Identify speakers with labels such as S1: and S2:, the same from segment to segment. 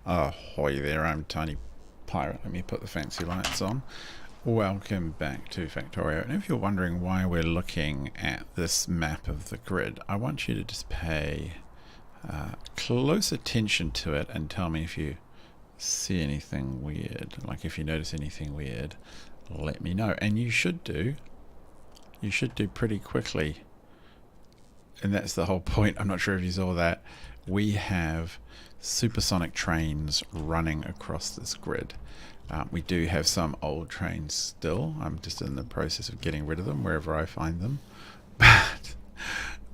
S1: Ahoy there, I'm Tiny Pirate. Let me put the fancy lights on. Welcome back to Factorio. And if you're wondering why we're looking at this map of the grid, I want you to just pay close attention to it and tell me if you see anything weird. Like if you notice anything weird, let me know. And you should do pretty quickly. And that's the whole point. I'm not sure if you saw that. We have supersonic trains running across this grid. We do have some old trains still. I'm just in the process of getting rid of them wherever I find them.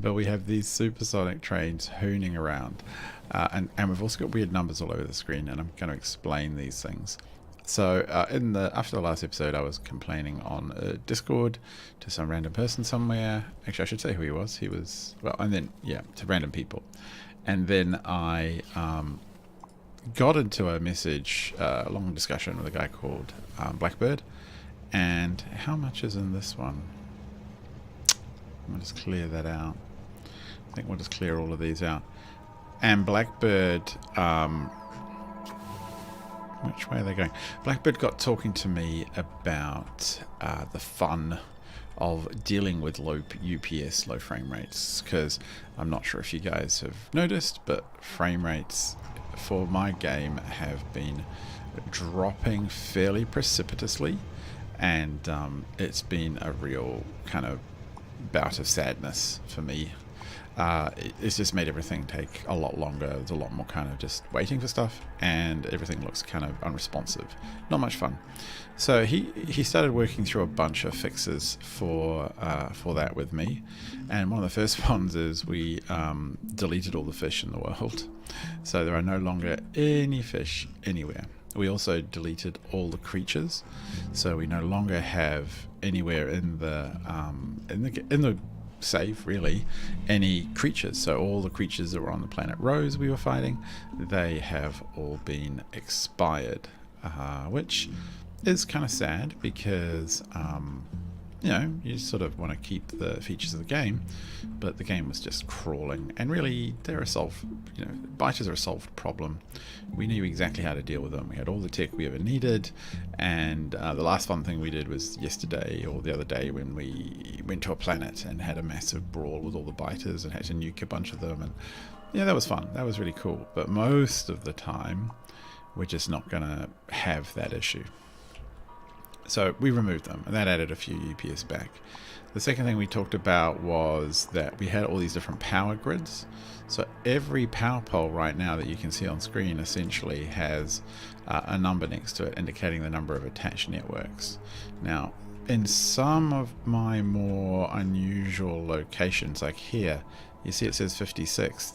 S1: But we have these supersonic trains hooning around. And we've also got weird numbers all over the screen, and I'm going to explain these things. So after the last episode, I was complaining on Discord to some random person somewhere. Actually, I should say who he was. He was, well, and then, yeah, to random people. And then I got into a message, a long discussion with a guy called Blackbird. And how much is in this one? I'll just clear that out. I think we'll just clear all of these out. And Blackbird, which way are they going? Blackbird got talking to me about the fun of dealing with low UPS, low frame rates, because I'm not sure if you guys have noticed, but frame rates for my game have been dropping fairly precipitously, and it's been a real kind of bout of sadness for me. It's just made everything take a lot longer. There's a lot more kind of just waiting for stuff, and everything looks kind of unresponsive. Not much fun. So he started working through a bunch of fixes for that with me, and one of the first ones is we deleted all the fish in the world, so there are no longer any fish anywhere. We also deleted all the creatures, so we no longer have anywhere in the save really any creatures. So all the creatures that were on the planet Rose we were fighting, they have all been expired, which is kind of sad because you know, you sort of want to keep the features of the game, but the game was just crawling, and really they're a biters are a solved problem. We knew exactly how to deal with them. We had all the tech we ever needed, and the last fun thing we did was yesterday or the other day when we went to a planet and had a massive brawl with all the biters and had to nuke a bunch of them, and yeah, that was fun. That was really cool. But most of the time we're just not gonna have that issue. So we removed them, and that added a few UPS back. The second thing we talked about was that we had all these different power grids. So every power pole right now that you can see on screen essentially has a number next to it indicating the number of attached networks. Now, in some of my more unusual locations, like here, you see it says 56.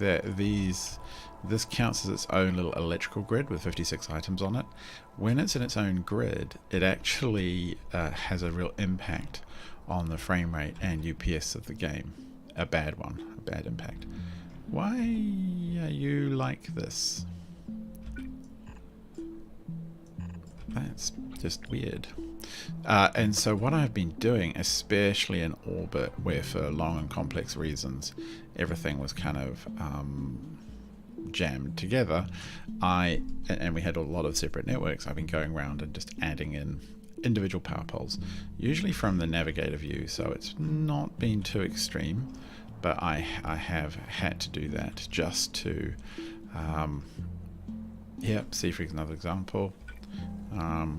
S1: This counts as its own little electrical grid with 56 items on it. When it's in its own grid, it actually has a real impact on the frame rate and UPS of the game. A bad impact. Why are you like this? That's just weird. And so what I've been doing, especially in orbit, where for long and complex reasons everything was kind of jammed together, and we had a lot of separate networks, I've been going around and just adding in individual power poles, usually from the navigator view, so it's not been too extreme, but I have had to do that just to see if we can another example.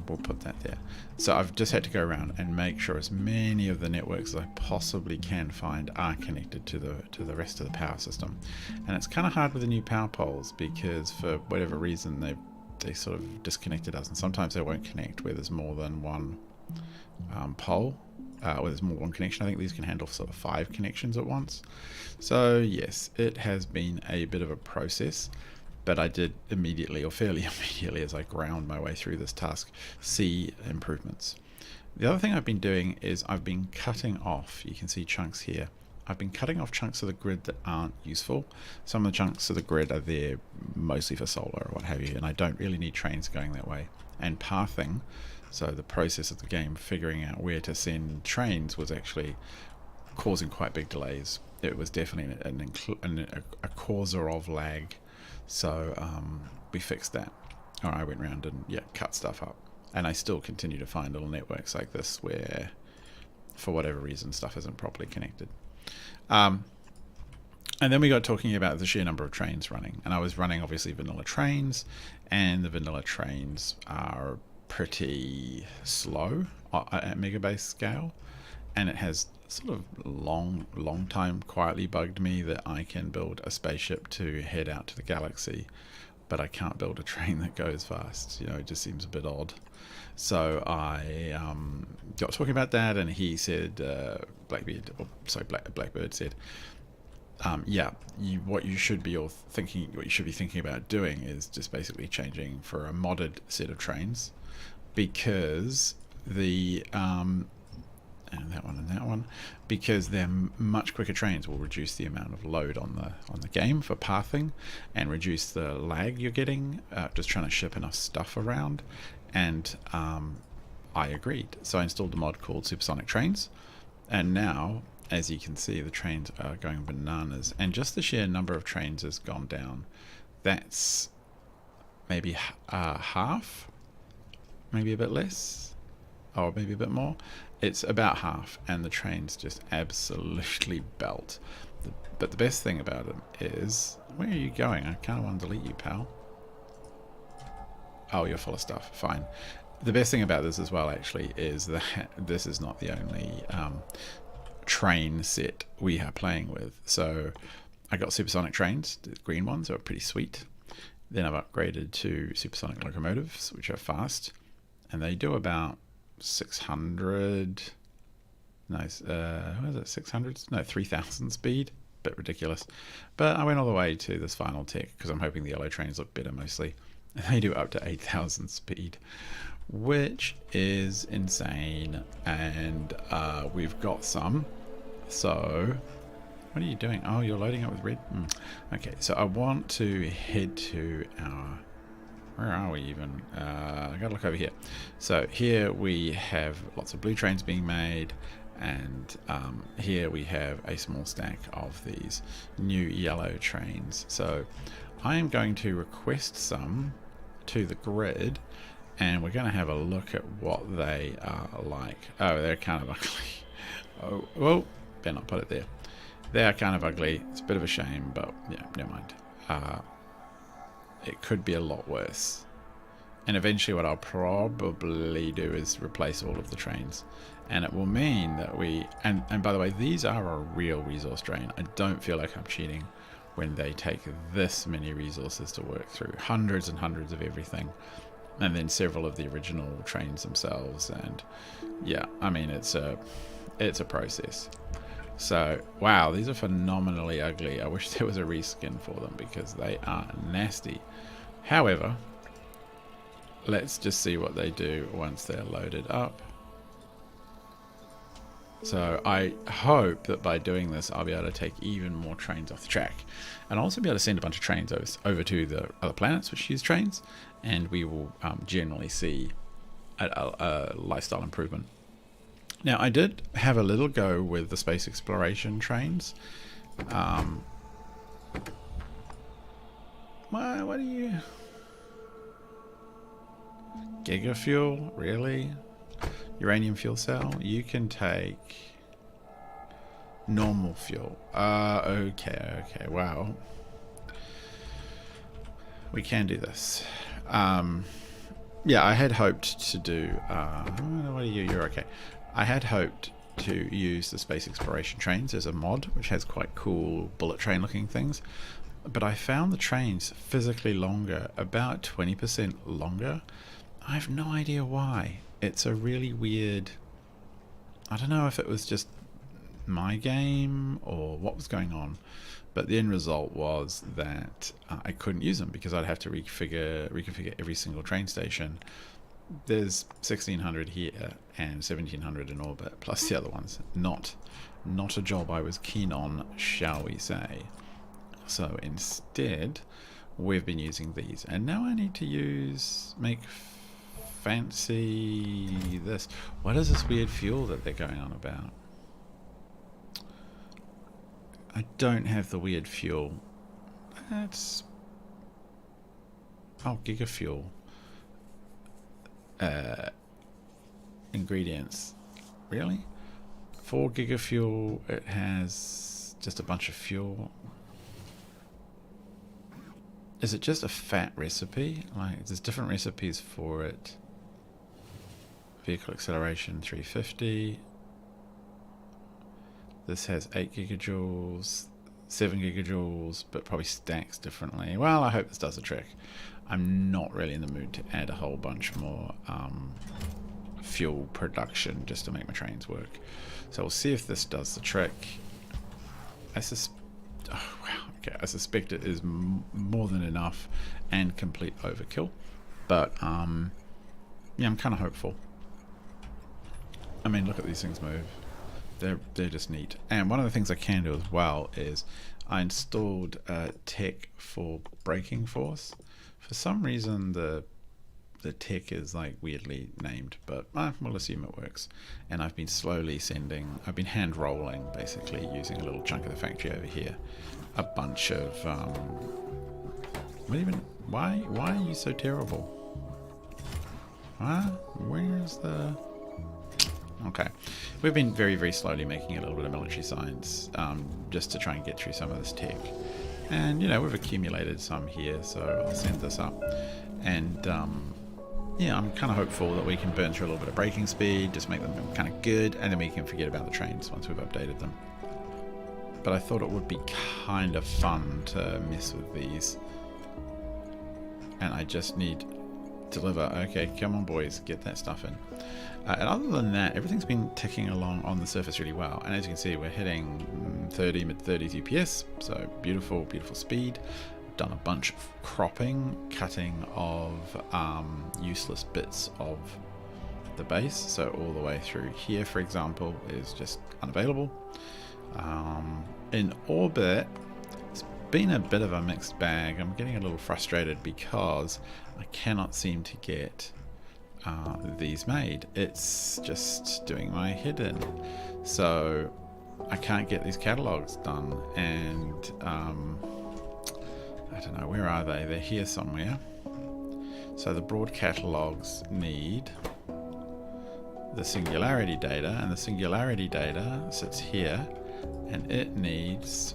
S1: We'll put that there. So I've just had to go around and make sure as many of the networks as I possibly can find are connected to the rest of the power system. And it's kind of hard with the new power poles because for whatever reason they sort of disconnected us, and sometimes they won't connect where there's more than one pole, where there's more than one connection. I think these can handle sort of 5 connections at once. So yes, it has been a bit of a process. But I did immediately, or fairly immediately, as I ground my way through this task, see improvements. The other thing I've been doing is I've been cutting off, you can see chunks here, I've been cutting off chunks of the grid that aren't useful. Some of the chunks of the grid are there mostly for solar or what have you, and I don't really need trains going that way. And pathing, so the process of the game figuring out where to send trains, was actually causing quite big delays. It was definitely a causer of lag. So we fixed that. or I went around and cut stuff up. And I still continue to find little networks like this where, for whatever reason, stuff isn't properly connected. And then we got talking about the sheer number of trains running. And I was running, obviously, vanilla trains. And the vanilla trains are pretty slow at megabase scale. And it has sort of long time quietly bugged me that I can build a spaceship to head out to the galaxy, but I can't build a train that goes fast. It just seems a bit odd. So I got talking about that, and he said, Blackbird said, what you should be thinking about doing is just basically changing for a modded set of trains, because the and that one, because they're much quicker trains, will reduce the amount of load on the game for pathing, and reduce the lag you're getting just trying to ship enough stuff around. And I agreed, so I installed a mod called Supersonic Trains, and now, as you can see, the trains are going bananas, and just the sheer number of trains has gone down. That's maybe half, maybe a bit less, or maybe a bit more. It's about half, and the trains just absolutely belt. But the best thing about them is, where are you going? I kind of want to delete you, pal. Oh, you're full of stuff. Fine. The best thing about this as well, actually, is that this is not the only train set we are playing with. So I got supersonic trains, the green ones are pretty sweet. Then I've upgraded to supersonic locomotives, which are fast, and they do about 600. Nice. What is it? 600? No, 3,000 speed. Bit ridiculous. But I went all the way to this final tech because I'm hoping the yellow trains look better mostly. And they do up to 8,000 speed, which is insane. And we've got some. So, what are you doing? Oh, you're loading up with red? Okay, so I want to head to our... Where are we even? I gotta look over here. So here we have lots of blue trains being made, and here we have a small stack of these new yellow trains. So I am going to request some to the grid, and we're going to have a look at what they are like. Oh, they're kind of ugly. Oh, well, better not put it there. They are kind of ugly. It's a bit of a shame, but yeah, never mind. It could be a lot worse. And eventually what I'll probably do is replace all of the trains. And it will mean that and by the way, these are a real resource drain. I don't feel like I'm cheating when they take this many resources to work through. Hundreds and hundreds of everything. And then several of the original trains themselves. And yeah, I mean, it's a process. So, wow, these are phenomenally ugly. I wish there was a reskin for them because they are nasty. However, let's just see what they do once they're loaded up. So I hope that by doing this, I'll be able to take even more trains off the track. And I'll also be able to send a bunch of trains over to the other planets which use trains, and we will generally see a lifestyle improvement. Now, I did have a little go with the space exploration trains. What are you... Giga fuel? Really? Uranium fuel cell? You can take normal fuel. Okay, wow. We can do this. Yeah, I had hoped to do... what are you? You're okay. I had hoped to use the space exploration trains as a mod, which has quite cool bullet train looking things. But I found the trains physically longer, about 20% longer. I have no idea why. It's a really weird... I don't know if it was just my game or what was going on. But the end result was that I couldn't use them because I'd have to reconfigure every single train station. There's 1,600 here and 1,700 in orbit, plus the other ones. Not a job I was keen on, shall we say. So instead, we've been using these. And now I need to make fancy this. What is this weird fuel that they're going on about? I don't have the weird fuel. That's... Oh, giga fuel. ingredients. Really? 4 gigafuel. It has just a bunch of fuel. Is it just a fat recipe? Like, there's different recipes for it. Vehicle acceleration 350. This has 8 gigajoules, 7 gigajoules, but probably stacks differently. Well, I hope this does the trick. I'm not really in the mood to add a whole bunch more fuel production just to make my trains work. So we'll see if this does the trick. Oh, wow. Okay, I suspect it is more than enough and complete overkill. But yeah, I'm kind of hopeful. I mean, look at these things move. They're just neat. And one of the things I can do as well is I installed tech for braking force. For some reason the tech is like weirdly named, but we'll assume it works. And I've been I've been hand rolling basically using a little chunk of the factory over here. A bunch of why are you so terrible? Where's the... Okay, we've been very, very slowly making a little bit of military science just to try and get through some of this tech. And, you know, we've accumulated some here, so I'll send this up. And, yeah, I'm kind of hopeful that we can burn through a little bit of braking speed, just make them kind of good, and then we can forget about the trains once we've updated them. But I thought it would be kind of fun to mess with these. And I just need... deliver. Okay, come on boys, get that stuff in. And other than that, everything's been ticking along on the surface really well. And as you can see, we're hitting 30, mid-30s UPS, so beautiful, beautiful speed. Done a bunch of cropping, cutting of useless bits of the base. So all the way through here, for example, is just unavailable. In orbit, it's been a bit of a mixed bag. I'm getting a little frustrated because I cannot seem to get these made. It's just doing my head in. So I can't get these catalogs done, and I don't know, where are they? They're here somewhere. So the broad catalogs need the singularity data, and the singularity data sits here, and it needs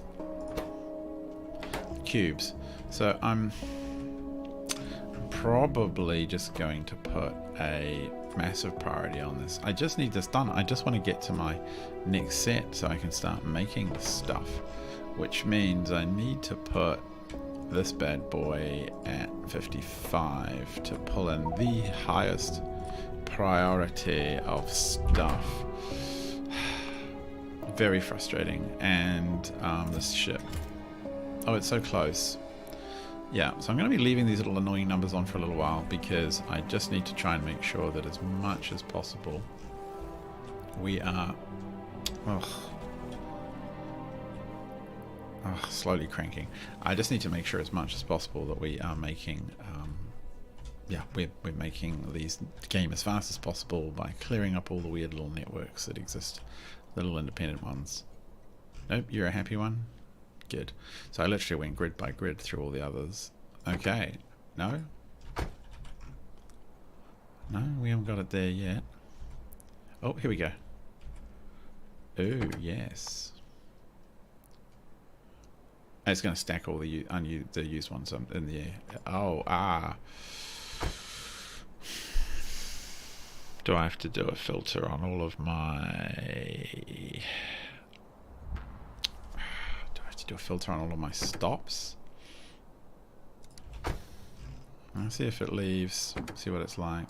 S1: cubes. So I'm probably just going to put a massive priority on this. I just need this done. I just want to get to my next set so I can start making this stuff, which means I need to put this bad boy at 55 to pull in the highest priority of stuff. Very frustrating. And this ship, oh, it's so close. Yeah, so I'm going to be leaving these little annoying numbers on for a little while because I just need to try and make sure that as much as possible we are slowly cranking. I just need to make sure as much as possible that we are making we're making these game as fast as possible by clearing up all the weird little networks that exist, little independent ones. Nope, you're a happy one? Good. So I literally went grid by grid through all the others. Okay. No? No, we haven't got it there yet. Oh, here we go. Oh, yes. It's going to stack all the used ones in the air. Oh, Do I have to do a filter on all of my... do a filter on all of my stops? Let's see if it leaves, see what it's like.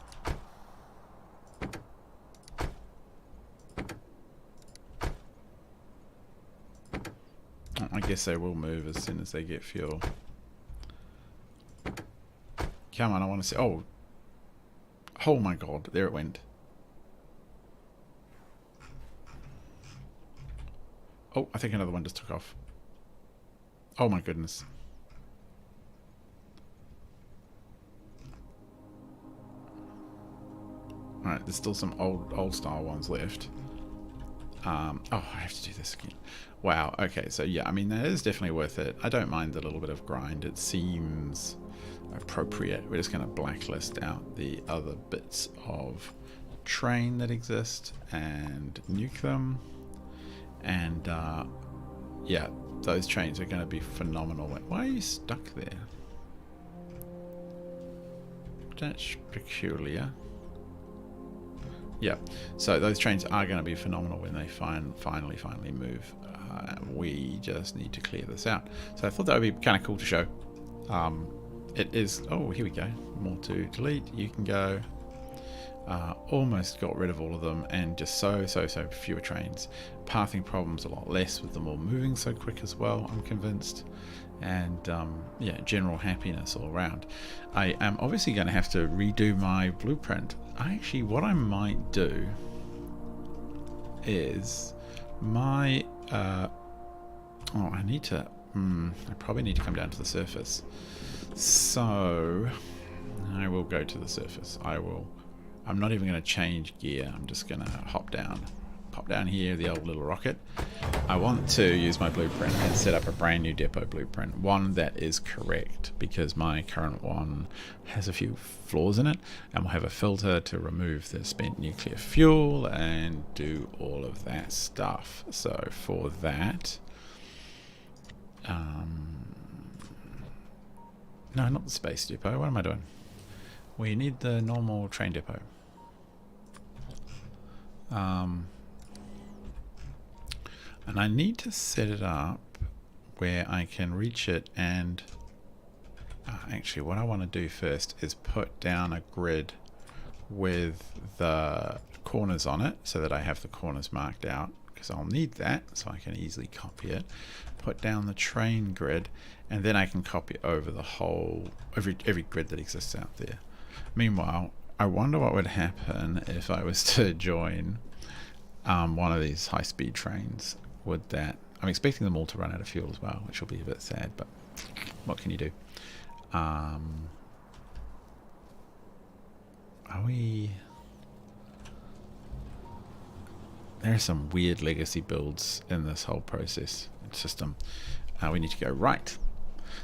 S1: I guess they will move as soon as they get fuel. Come on, I want to see. Oh my god, there it went. Oh, I think another one just took off. Oh my goodness. Alright, there's still some old style ones left. Oh, I have to do this again. Wow, okay, so yeah, I mean, that is definitely worth it. I don't mind the little bit of grind. It seems appropriate. We're just going to blacklist out the other bits of train that exist and nuke them. And yeah, those trains are going to be phenomenal. Why are you stuck there? That's peculiar. Yeah, so those trains are going to be phenomenal when they finally move. We just need to clear this out. So I thought that would be kind of cool to show. It is. Oh, here we go. More to delete. You can go. Almost got rid of all of them, and just so fewer trains. Pathing problems a lot less with them all moving so quick as well, I'm convinced. And yeah, general happiness all around. I am obviously going to have to redo my blueprint. What I might do is my I probably need to come down to the surface. So I will go to the surface. I'm not even going to change gear. I'm just going to pop down here, the old little rocket. I want to use my blueprint and set up a brand new depot blueprint, one that is correct, because my current one has a few flaws in it, and we'll have a filter to remove the spent nuclear fuel and do all of that stuff. So for that, no, not the space depot. What am I doing? We need the normal train depot. And I need to set it up where I can reach it, and actually what I want to do first is put down a grid with the corners on it so that I have the corners marked out, because I'll need that so I can easily copy it. Put down the train grid, and then I can copy over the whole, every grid that exists out there. Meanwhile, I wonder what would happen if I was to join one of these high-speed trains. Would that... I'm expecting them all to run out of fuel as well, which will be a bit sad, but what can you do? Are we... There are some weird legacy builds in this whole process system. We need to go right.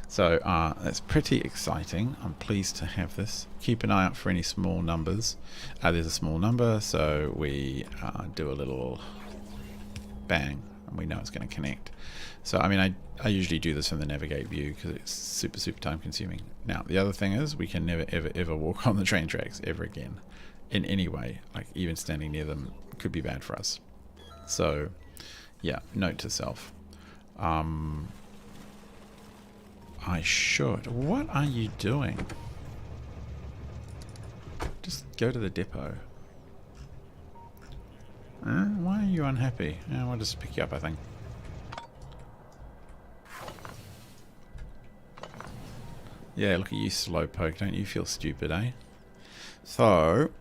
S1: So that's pretty exciting. I'm pleased to have this. Keep an eye out for any small numbers. There's a small number, so we do a little bang, and we know it's going to connect. So I mean, I usually do this in the navigate view because it's super time consuming. Now the other thing is we can never ever walk on the train tracks ever again in any way. Like even standing near them could be bad for us. So yeah, note to self. I should. What are you doing? Just go to the depot. Why are you unhappy? We'll just pick you up, I think. Yeah, look at you, slowpoke. Don't you feel stupid, eh? So,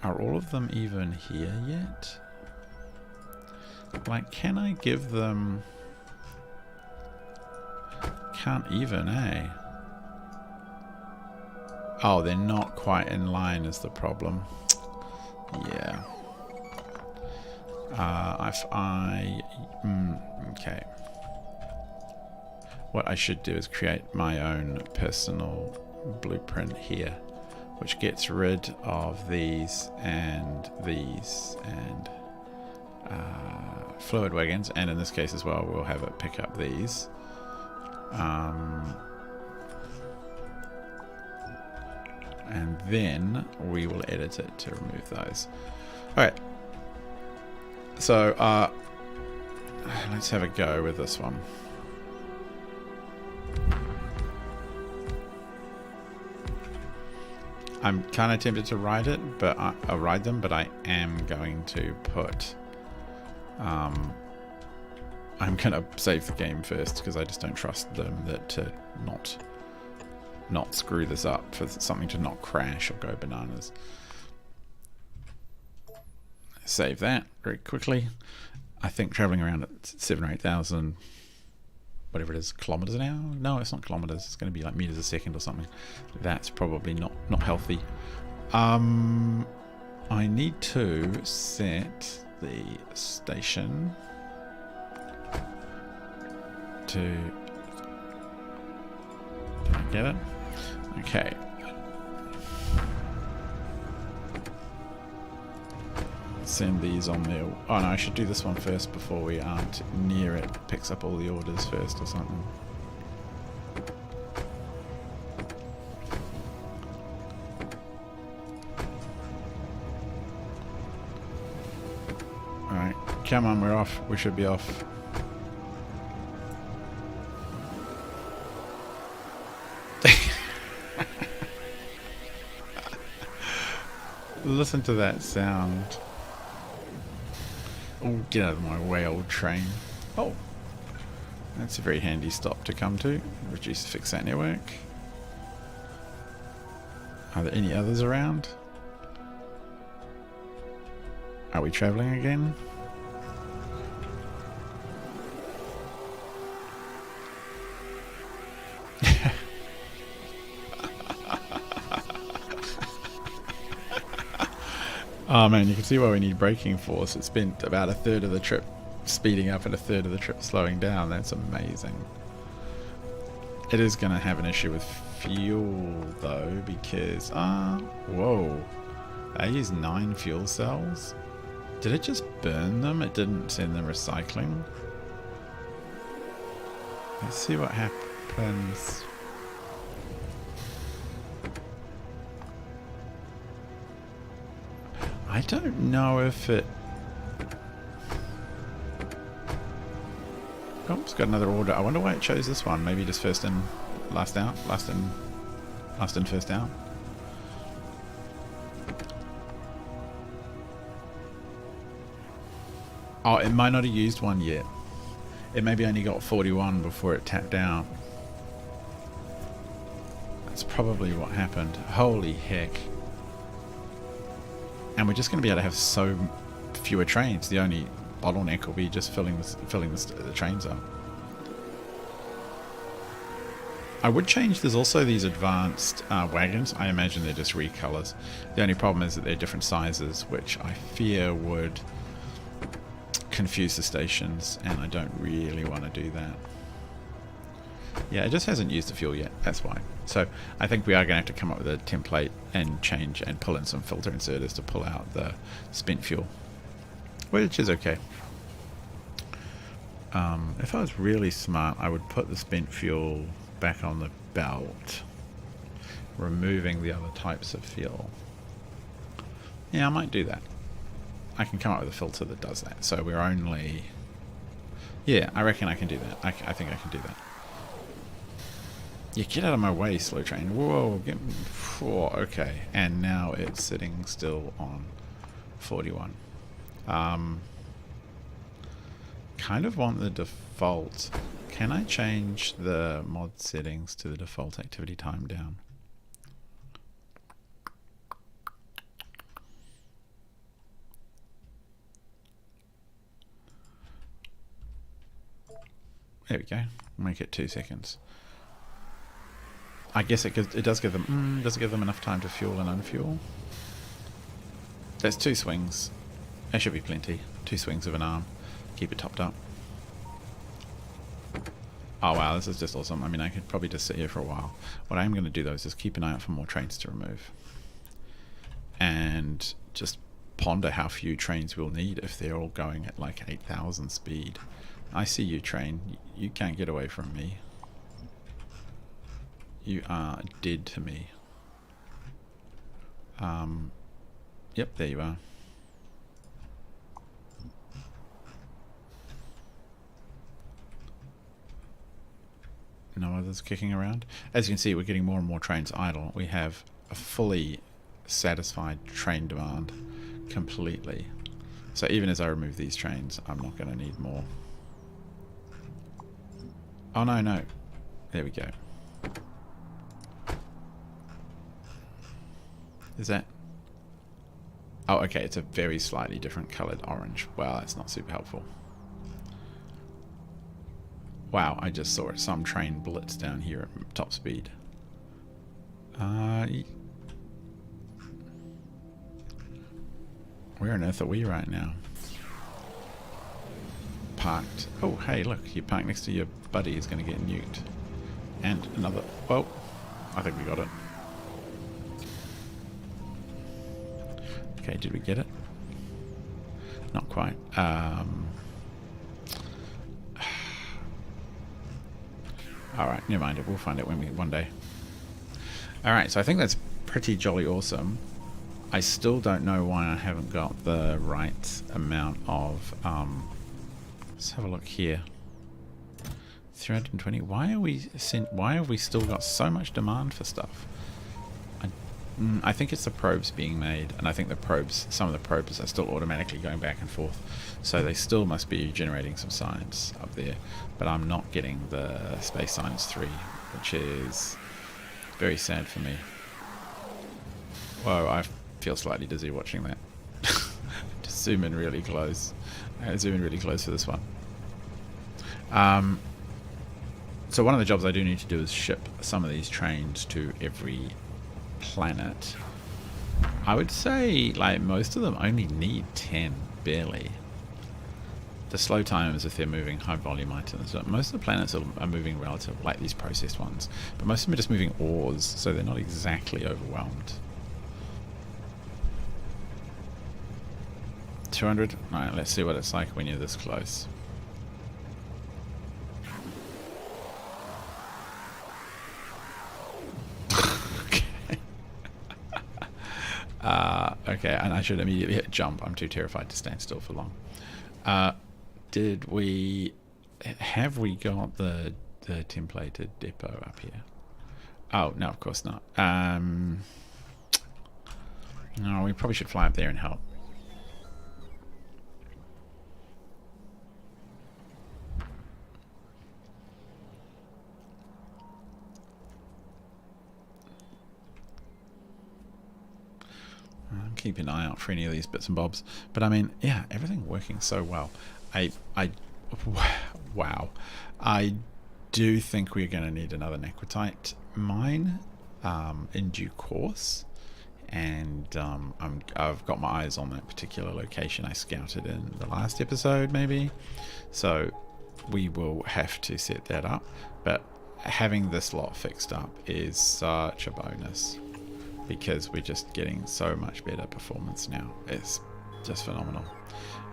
S1: are all of them even here yet? Like, can I give them... Can't even, eh? Oh, they're not quite in line is the problem. Yeah. Okay. What I should do is create my own personal blueprint here, which gets rid of these and fluid wagons, and in this case as well we'll have it pick up these. And then we will edit it to remove those. Alright, so let's have a go with this one. I'm kind of tempted to ride it, but ride them, but I am going to put I'm gonna save the game first because I just don't trust them to not screw this up, for something to not crash or go bananas. Save that very quickly. I think traveling around at 7,000 or 8,000, whatever it is, kilometers an hour? No, it's not kilometers. It's going to be like meters a second or something. That's probably not healthy. I need to set the station to... Did I get it? Okay. Send these on there. Oh no, I should do this one first before we aren't near it. Picks up all the orders first or something. Alright, come on, we're off. We should be off. Listen to that sound. Oh, get out of my way, old train. Oh, that's a very handy stop to come to. Reduce fix that network. Are there any others around? Are we travelling again? Oh man, you can see why we need braking force. It spent about a third of the trip speeding up and a third of the trip slowing down. That's amazing. It is going to have an issue with fuel though, because whoa, they use 9 fuel cells. Did it just burn them? It didn't send them recycling. Let's see what happens. I don't know if it... Oh, it's got another order. I wonder why it chose this one. Maybe just first in, last out. Last in, first out. Oh, it might not have used one yet. It maybe only got 41 before it tapped out. That's probably what happened. Holy heck. And we're just going to be able to have so fewer trains. The only bottleneck will be just filling the trains up. I would change. There's also these advanced wagons. I imagine they're just recolors. The only problem is that they're different sizes, which I fear would confuse the stations, and I don't really want to do that. Yeah, it just hasn't used the fuel yet, that's why. So I think we are going to have to come up with a template and change and pull in some filter inserters to pull out the spent fuel, which is okay. If I was really smart, I would put the spent fuel back on the belt, removing the other types of fuel. Yeah, I might do that. I can come up with a filter that does that. So we're only... Yeah, I reckon I can do that. I think I can do that. Yeah, get out of my way, slow train. Whoa, get me. Whoa, okay. And now it's sitting still on 41. Kind of want the default. Can I change the mod settings to the default activity time down? There we go. Make it 2 seconds. I guess it does give them. Does it give them enough time to fuel and unfuel? There's 2 swings. There should be plenty. 2 swings of an arm. Keep it topped up. Oh wow, this is just awesome. I mean, I could probably just sit here for a while. What I am going to do though is just keep an eye out for more trains to remove, and just ponder how few trains we'll need if they're all going at like 8,000 speed. I see you, train. You can't get away from me. You are dead to me. Yep, there you are. No others kicking around. As you can see, we're getting more and more trains idle. We have a fully satisfied train demand completely. So even as I remove these trains, I'm not going to need more. Oh no, no. There we go. Is that... Oh, okay, it's a very slightly different coloured orange. Wow, that's not super helpful. Wow, I just saw it. Some train blitz down here at top speed. Where on earth are we right now? Parked. Oh, hey, look, you parked next to your buddy is going to get nuked. And another... Well, I think we got it. Okay, did we get it? Not quite. Alright, never mind it. We'll find it one day. Alright, so I think that's pretty jolly awesome. I still don't know why I haven't got the right amount of... let's have a look here. 320. Why have we still got so much demand for stuff? I think it's the probes being made, and I think the probes, some of the probes are still automatically going back and forth, so they still must be generating some science up there, but I'm not getting the space science 3, which is very sad for me. Whoa, I feel slightly dizzy watching that. Just zoom in really close. Zoom in really close for this one. So one of the jobs I do need to do is ship some of these trains to every planet. I would say like most of them only need 10, barely. The slow timers if they're moving high volume items. Most of the planets are moving relative, like these processed ones, but most of them are just moving ores, so they're not exactly overwhelmed. 200? Alright, let's see what it's like when you're this close. Okay, and I should immediately hit jump. I'm too terrified to stand still for long. Have we got the templated depot up here? Oh, no, of course not. No, we probably should fly up there and help. Keep an eye out for any of these bits and bobs, but I mean, yeah, everything working so well. Wow, I do think we're going to need another Nequitite mine in due course, and I've got my eyes on that particular location I scouted in the last episode, maybe. So we will have to set that up, but having this lot fixed up is such a bonus, because we're just getting so much better performance now. It's just phenomenal.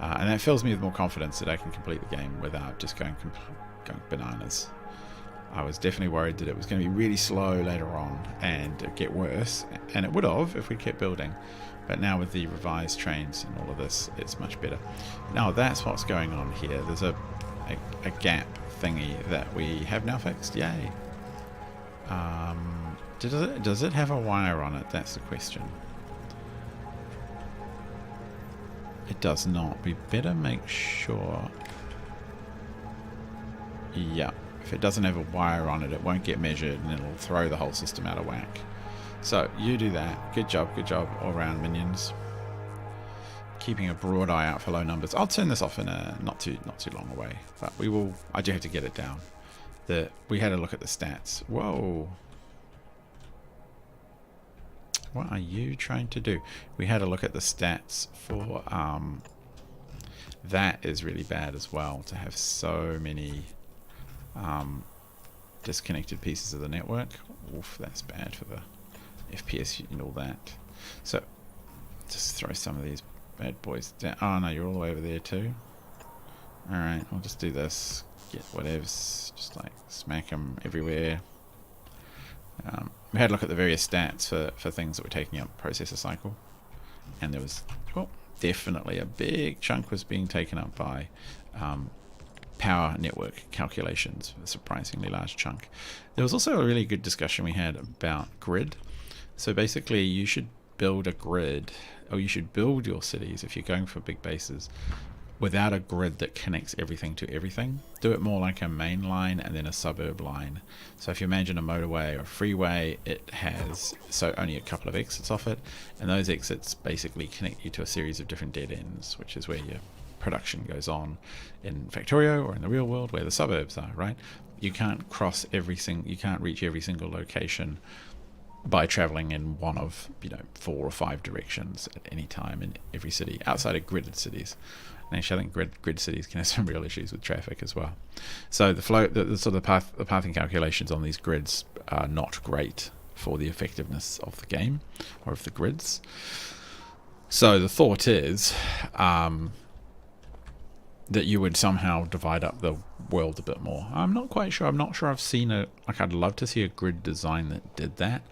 S1: And that fills me with more confidence that I can complete the game without just going bananas. I was definitely worried that it was going to be really slow later on and it'd get worse, and it would have if we kept building. But now with the revised trains and all of this, it's much better. Now that's what's going on here. There's a gap thingy that we have now fixed. Yay. Does it have a wire on it? That's the question. It does not. We better make sure. Yeah, if it doesn't have a wire on it, it won't get measured and it'll throw the whole system out of whack. So you do that. Good job all round, minions. Keeping a broad eye out for low numbers. I'll turn this off in a not too long away, but we will. I do have to get it down. We had a look at the stats. Whoa. What are you trying to do? We had a look at the stats for that is really bad as well, to have so many disconnected pieces of the network. Oof, that's bad for the FPS and all that. So just throw some of these bad boys down. Oh no, you're all the way over there too. Alright, I'll just do this. Get whatevs, just like smack them everywhere. We had a look at the various stats for things that were taking up processor cycle, and there was definitely a big chunk was being taken up by power network calculations, a surprisingly large chunk. There was also a really good discussion we had about grid. So basically you should build a grid, or you should build your cities if you're going for big bases without a grid that connects everything to everything. Do it more like a main line and then a suburb line. So if you imagine a motorway or a freeway, it has only a couple of exits off it, and those exits basically connect you to a series of different dead ends, which is where your production goes on in Factorio or in the real world, where the suburbs are, right? You can't you can't reach every single location by traveling in one of 4 or 5 directions at any time in every city outside of gridded cities. And actually, I think grid cities can have some real issues with traffic as well. So the sort of the pathing calculations on these grids are not great for the effectiveness of the game or of the grids. So the thought is that you would somehow divide up the world a bit more. I'm not quite sure. I'm not sure I've seen a... Like, I'd love to see a grid design that did that.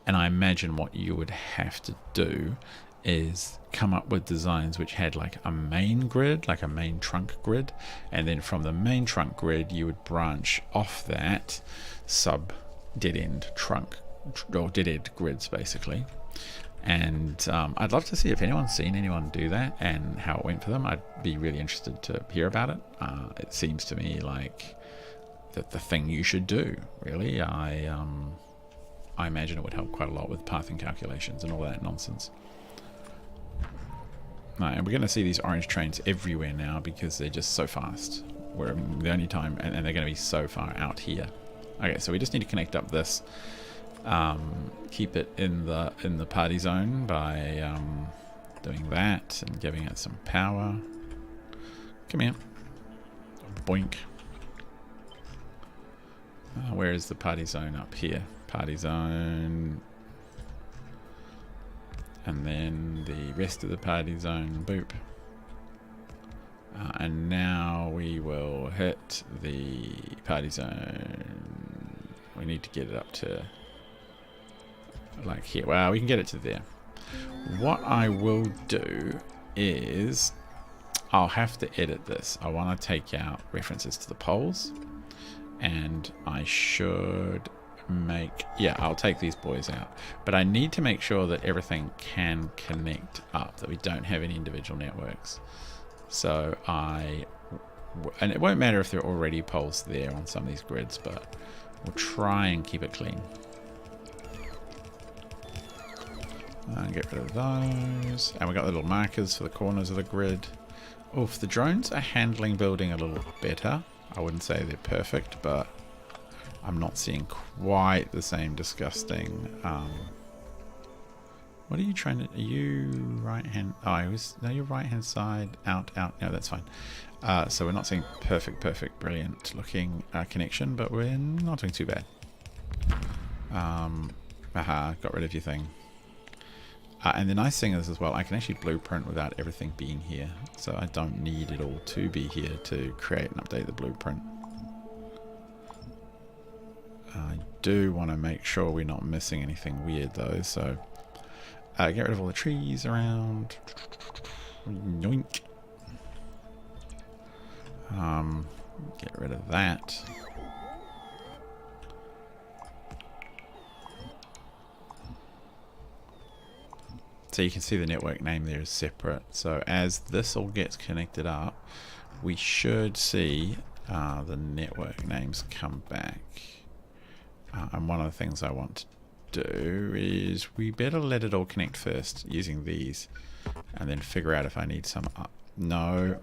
S1: And I imagine what you would have to do is come up with designs which had like a main grid, like a main trunk grid. And then from the main trunk grid, you would branch off that sub dead-end trunk, or dead-end grids, basically. And I'd love to see if anyone's seen anyone do that and how it went for them. I'd be really interested to hear about it. It seems to me like the thing you should do, really. I imagine it would help quite a lot with pathing calculations and all that nonsense. Right, and we're going to see these orange trains everywhere now because they're just so fast. We're the only time, and they're going to be so far out here. Okay, so we just need to connect up this. Keep it in the party zone by doing that and giving it some power. Come here. Boink. Where is the party zone? Up here. Party zone. And then the rest of the party zone. Boop. And now we will hit the party zone. We need to get it up to like here. Well, we can get it to there. What I will do is I'll have to edit this. I want to take out references to the poles, and I should make, yeah, I'll take these boys out, but I need to make sure that everything can connect up, that we don't have any individual networks. So and it won't matter if there are already poles there on some of these grids, but we'll try and keep it clean. Get rid of those. And we got little markers for the corners of the grid. Oof, the drones are handling building a little better. I wouldn't say they're perfect, but I'm not seeing quite the same disgusting... what are you trying to... Are you right hand... Oh, I was... No, you're right hand side. Out. No, that's fine. So we're not seeing perfect, brilliant looking connection, but we're not doing too bad. Got rid of your thing. And the nice thing is as well, I can actually blueprint without everything being here. So I don't need it all to be here to create and update the blueprint. I do want to make sure we're not missing anything weird though. So get rid of all the trees around. Yoink. Get rid of that. So you can see the network name there is separate. So as this all gets connected up, we should see the network names come back. And one of the things I want to do is we better let it all connect first using these, and then figure out if I need some up. No.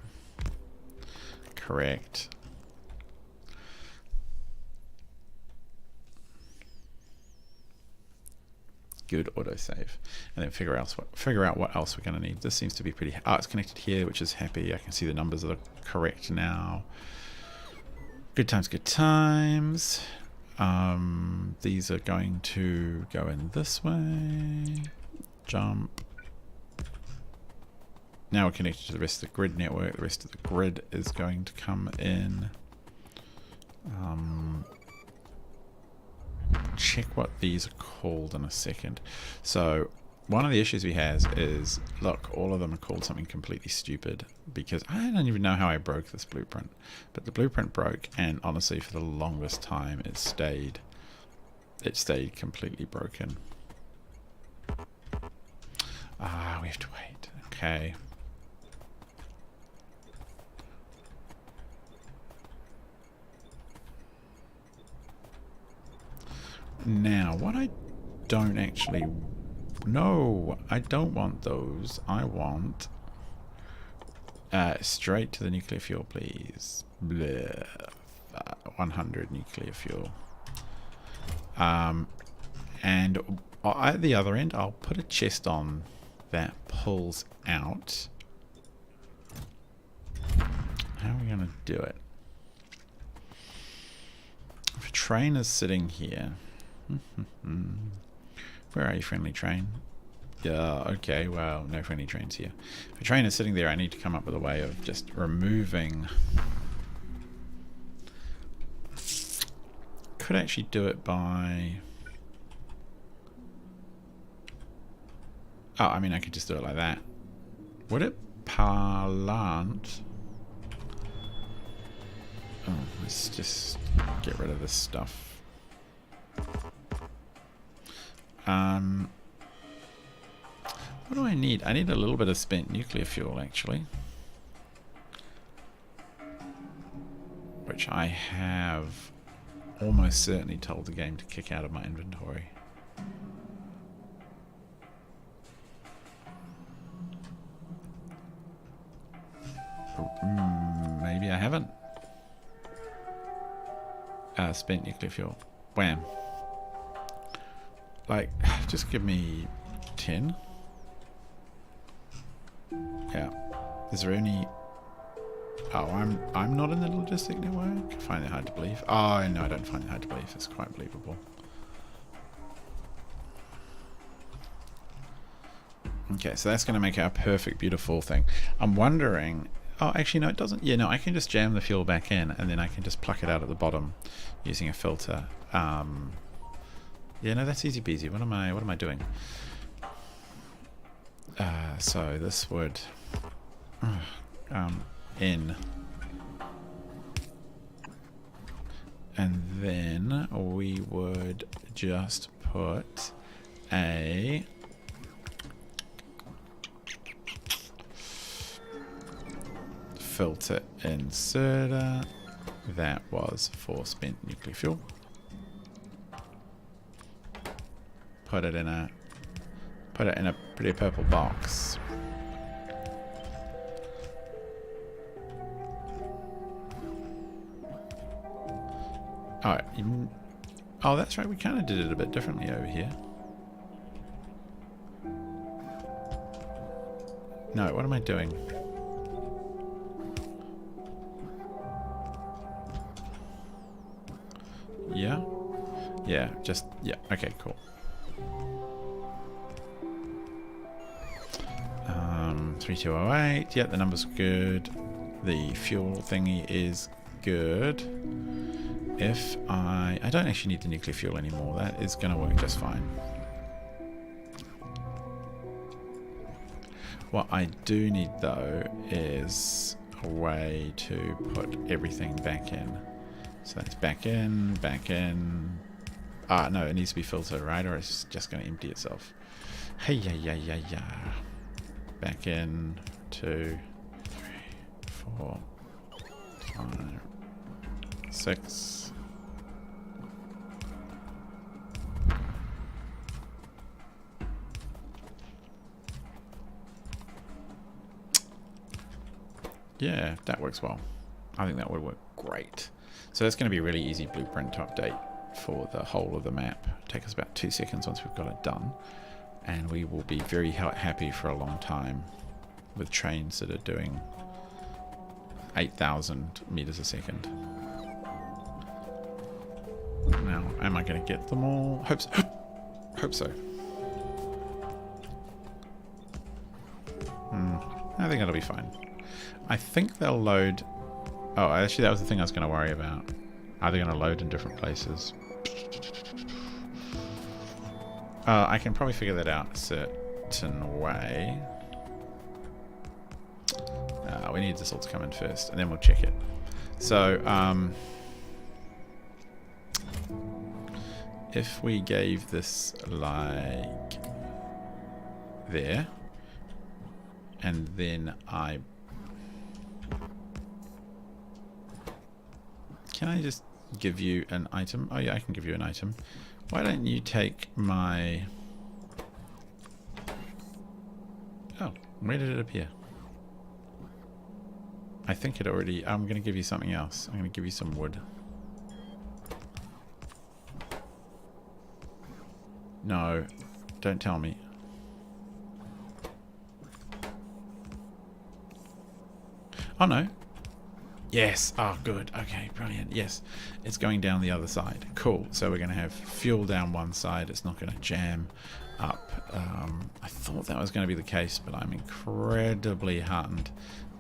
S1: Correct. Good autosave, and then figure out what else we're going to need. This seems to be pretty... Oh, it's connected here, which is happy. I can see the numbers are correct now. Good times, good times. These are going to go in this way. Jump. Now we're connected to the rest of the grid network. The rest of the grid is going to come in. Check what these are called in a second. So one of the issues we has is, look, all of them are called something completely stupid because I don't even know how I broke this blueprint, but the blueprint broke, and honestly for the longest time it stayed completely broken. We have to wait. Okay. Now, what I don't actually... No, I don't want those. I want... straight to the nuclear fuel, please. Bleh. 100 nuclear fuel. And at the other end, I'll put a chest on that pulls out. How are we going to do it? If a train is sitting here... Where are you, friendly train? Yeah, okay, well, no friendly trains here. If a train is sitting there, I need to come up with a way of just removing... Could actually do it by... Oh, I mean, I could just do it like that. Would it parlant? Oh, let's just get rid of this stuff. What do I need? I need a little bit of spent nuclear fuel, actually. Which I have almost certainly told the game to kick out of my inventory. Maybe I haven't. Spent nuclear fuel. Wham. Like, just give me 10. Yeah. Is there any... Oh, I'm not in the logistic network? I find it hard to believe. Oh, no, I don't find it hard to believe. It's quite believable. Okay, so that's going to make our perfect, beautiful thing. I'm wondering... Oh, actually, no, it doesn't. Yeah, no, I can just jam the fuel back in, and then I can just pluck it out at the bottom using a filter. Yeah, no, that's easy peasy. What am I doing? So this would in, and then we would just put a filter inserter that was for spent nuclear fuel. Put it in a pretty purple box. Oh, that's right. We kind of did it a bit differently over here. No, what am I doing? Yeah? Yeah, just, yeah, okay, cool. 3208, yeah, the number's good. The fuel thingy is good. If I don't actually need the nuclear fuel anymore, that is going to work just fine. What I do need though is a way to put everything back in. So that's back in, back in. Ah, no, it needs to be filtered, right? Or it's just going to empty itself. Hey, yeah. Back in, 2, 3, 4, 5, 6. Yeah, that works well. I think that would work great. So that's going to be a really easy blueprint to update for the whole of the map. Take us about 2 seconds once we've got it done. And we will be very happy for a long time with trains that are doing 8,000 meters a second. Now, am I going to get them all? Hope so. Hope so. I think it'll be fine. I think they'll load... Oh, actually that was the thing I was going to worry about. Are they going to load in different places? I can probably figure that out a certain way. We need this all to come in first, and then we'll check it. So, if we gave this like there, and then can I just give you an item? Oh yeah, I can give you an item. Why don't you take my... Oh, where did it appear? I think it already... I'm going to give you something else. I'm going to give you some wood. No, don't tell me. Oh no. Yes. Oh, good. Okay, brilliant. Yes, it's going down the other side. Cool. So we're going to have fuel down one side. It's not going to jam up. I thought that was going to be the case, but I'm incredibly heartened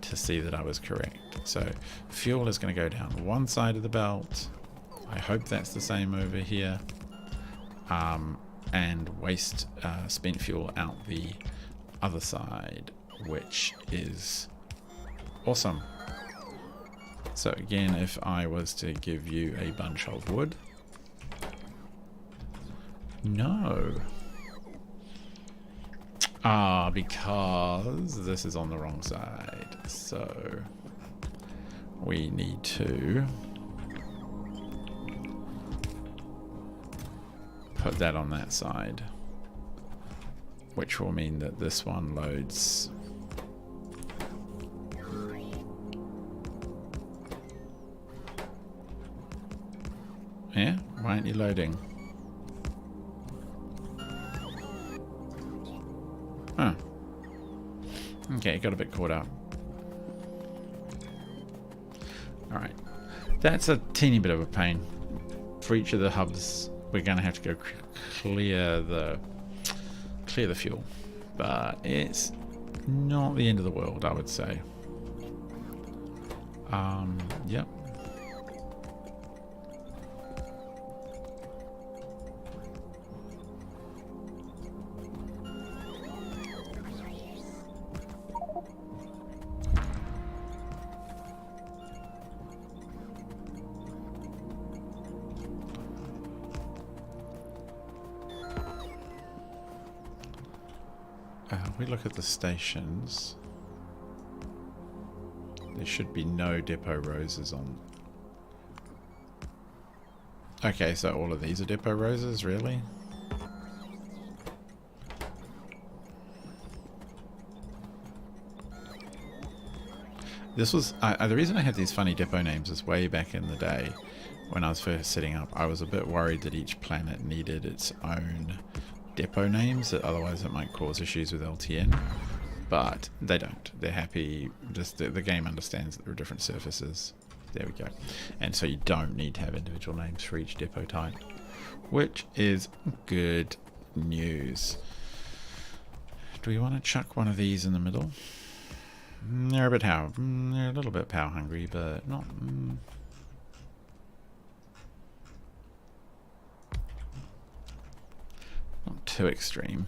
S1: to see that I was correct. So fuel is going to go down one side of the belt. I hope that's the same over here. And waste spent fuel out the other side, which is awesome. So again, if I was to give you a bunch of wood, no. Because this is on the wrong side. So we need to put that on that side, which will mean that this one loads. Yeah, why aren't you loading? Huh. Okay, got a bit caught up. Alright. That's a teeny bit of a pain. For each of the hubs, we're going to have to go clear the fuel. But it's not the end of the world, I would say. Yep. We look at the stations. There should be no depot roses on. Okay, so all of these are depot roses, really? This was the reason I had these funny depot names is way back in the day when I was first setting up. I was a bit worried that each planet needed its own depot names, that otherwise it might cause issues with LTN, but they don't. They're happy. Just the game understands that there are different surfaces. There we go. And so you don't need to have individual names for each depot type, which is good news. Do we want to chuck one of these in the middle? They're a bit they're a little bit power hungry, but not. Not too extreme.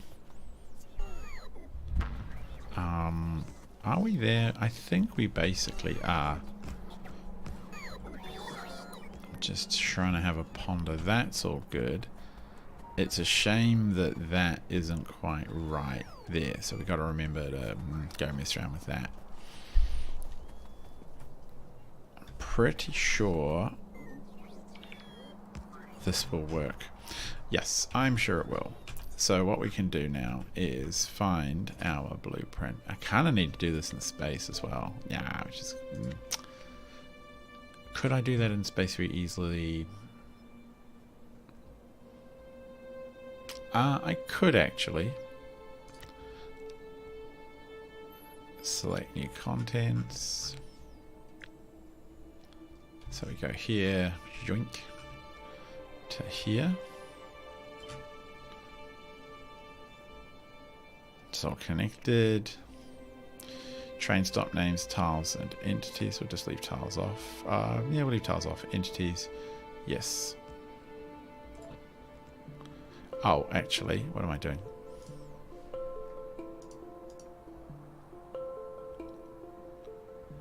S1: Are we there? I think we basically are. Just trying to have a ponder. That's all good. It's a shame that that isn't quite right there. So we've got to remember to go mess around with that. I'm pretty sure this will work. Yes, I'm sure it will. So what we can do now is find our blueprint. I kind of need to do this in space as well. Yeah, which is... Could I do that in space very easily? I could actually. Select new contents. So we go here, yoink, to here. It's all connected. Train stop names, tiles, and entities. We'll just leave tiles off. Yeah, we'll leave tiles off. Entities, yes. Oh, actually, what am I doing?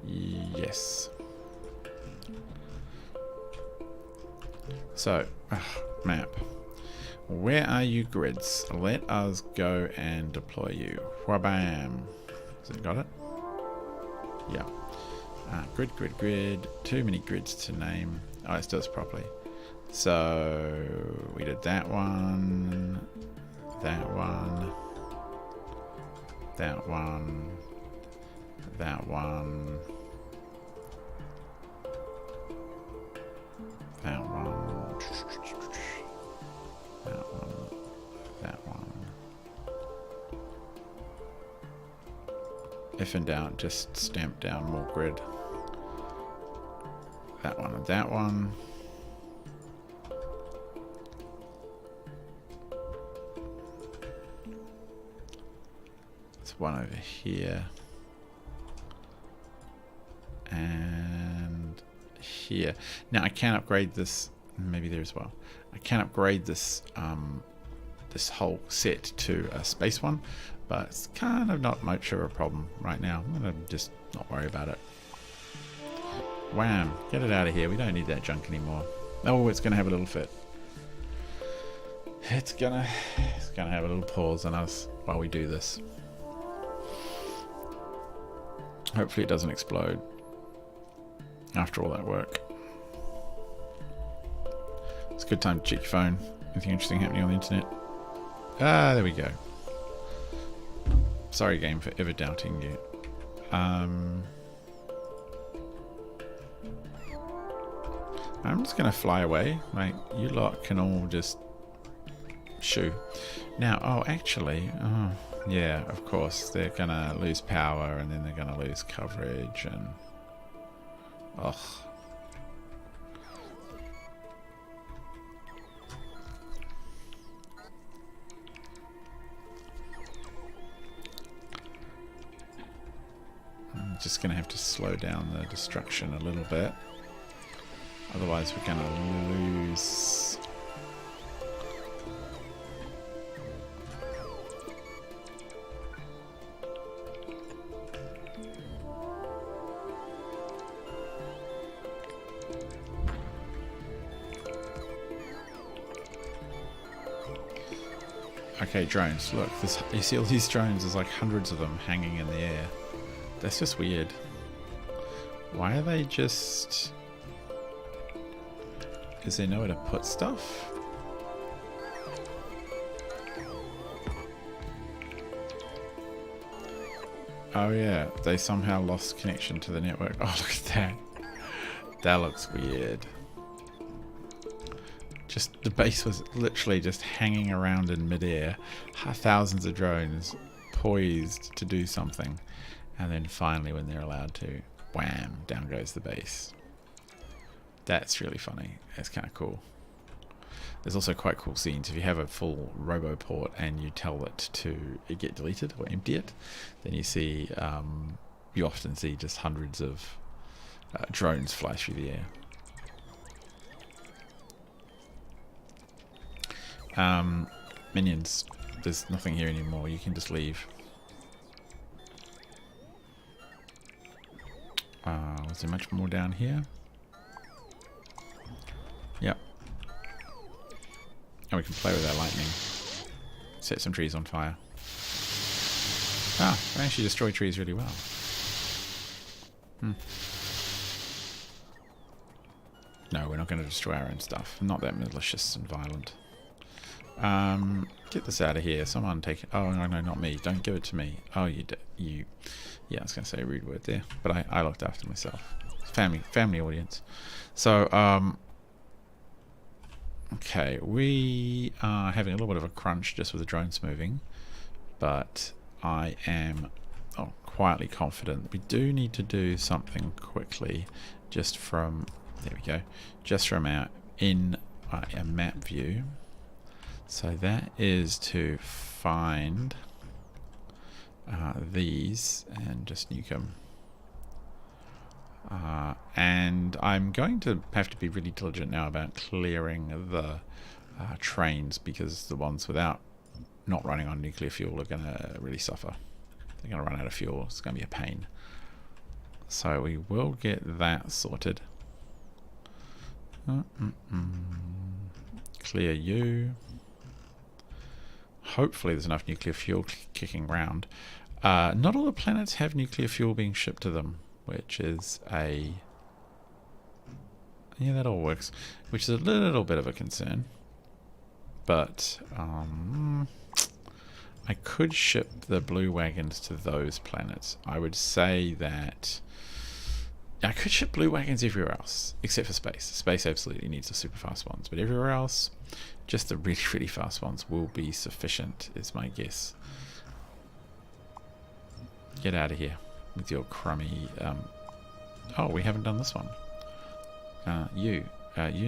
S1: Yes. So, map. Where are you, grids? Let us go and deploy you. Whabam. Has it got it? Yeah. Grid, grid, grid. Too many grids to name. Oh, let's do this properly. So, we did that one. That one. That one. That one. That one. That one. That one. If in doubt, just stamp down more grid. That one and that one. There's one over here. And here. Now I can upgrade this. Maybe there as well. I can upgrade this this whole set to a space one, but it's kind of not much of a problem right now. I'm gonna just not worry about it. Wham! Get it out of here. We don't need that junk anymore. Oh, it's gonna have a little fit. It's gonna have a little pause on us while we do this. Hopefully it doesn't explode after all that work. It's a good time to check your phone. Anything interesting happening on the internet? Ah, there we go. Sorry, game, for ever doubting you. I'm just gonna fly away. Like, you lot can all just shoo. Now, oh, actually, oh, yeah, of course, they're gonna lose power and then they're gonna lose coverage and... ugh. I'm just gonna have to slow down the destruction a little bit. Otherwise we're gonna lose... Okay, drones. Look, you see all these drones? There's like hundreds of them hanging in the air. That's just weird. Why are they just... Is there nowhere to put stuff? Oh yeah, they somehow lost connection to the network. Oh, look at that. That looks weird. Just the base was literally just hanging around in midair. Thousands of drones poised to do something. And then finally when they're allowed to, wham, down goes the base. That's really funny. That's kind of cool. There's also quite cool scenes. If you have a full roboport and you tell it to get deleted or empty it, then you see, you often see just hundreds of drones fly through the air. Minions, there's nothing here anymore. You can just leave. Was there much more down here? Yep. And we can play with our lightning. Set some trees on fire. Ah, we actually destroy trees really well. No, we're not going to destroy our own stuff. I'm not that malicious and violent. Get this out of here. Someone take it. Oh, no, not me. Don't give it to me. Oh, you. Yeah, I was going to say a rude word there, but I looked after myself. Family audience. So, okay, we are having a little bit of a crunch just with the drones moving, but I am quietly confident that we do need to do something quickly just from, there we go, just from our map view. So that is to find these and just nuke them. And I'm going to have to be really diligent now about clearing the trains, because the ones without not running on nuclear fuel are going to really suffer. They're going to run out of fuel. It's going to be a pain. So we will get that sorted. Clear you. Hopefully there's enough nuclear fuel kicking around. Not all the planets have nuclear fuel being shipped to them, which is a... Yeah, that all works. Which is a little bit of a concern. But I could ship the blue wagons to those planets. I would say that I could ship blue wagons everywhere else, except for space. Space absolutely needs the super fast ones, but everywhere else, just the really, really fast ones will be sufficient, is my guess. Get out of here with your crummy... oh, we haven't done this one. you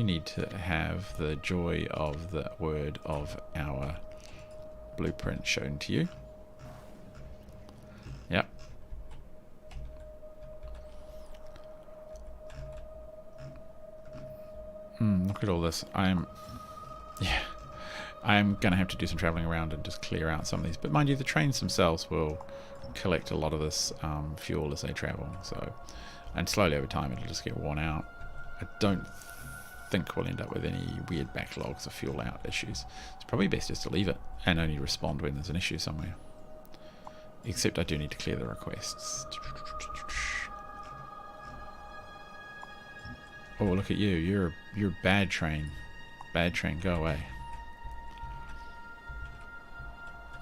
S1: need to have the joy of the word of our blueprint shown to you. Yep. Look at all this. I'm gonna have to do some traveling around and just clear out some of these. But mind you, the trains themselves will collect a lot of this fuel as they travel. So, and slowly over time, it'll just get worn out. I don't think we'll end up with any weird backlogs or fuel out issues. It's probably best just to leave it and only respond when there's an issue somewhere. Except I do need to clear the requests. Oh, look at you. You're a bad train. Bad train, go away.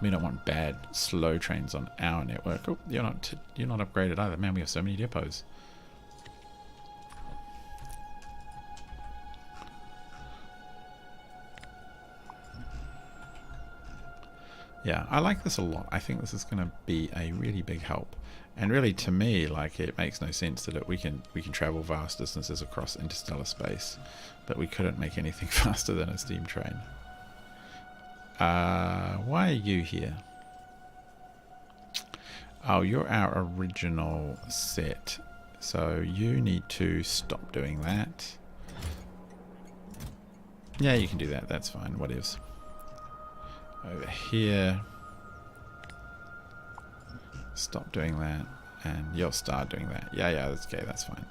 S1: We don't want bad, slow trains on our network. Oh, you're not upgraded either. Man, we have so many depots. Yeah, I like this a lot. I think this is going to be a really big help. And really, to me, like, it makes no sense that we can travel vast distances across interstellar space, but we couldn't make anything faster than a steam train. Why are you here? Oh, you're our original set, so you need to stop doing that. Yeah, you can do that. That's fine. Whatevs. Over here, stop doing that, and you'll start doing that. Yeah, that's okay, that's fine.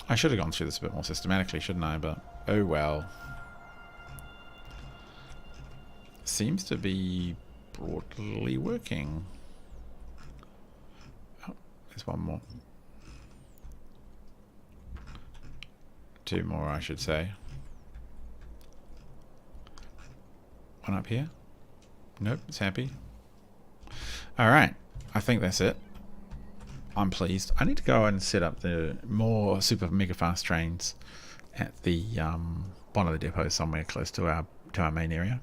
S1: I should have gone through this a bit more systematically, shouldn't I? But oh well. Seems to be broadly working. Oh, there's one more. Two more, I should say. One up here. Nope, it's happy. Alright, I think that's it. I'm pleased. I need to go and set up the more super mega fast trains at the one of the depots somewhere close to our main area.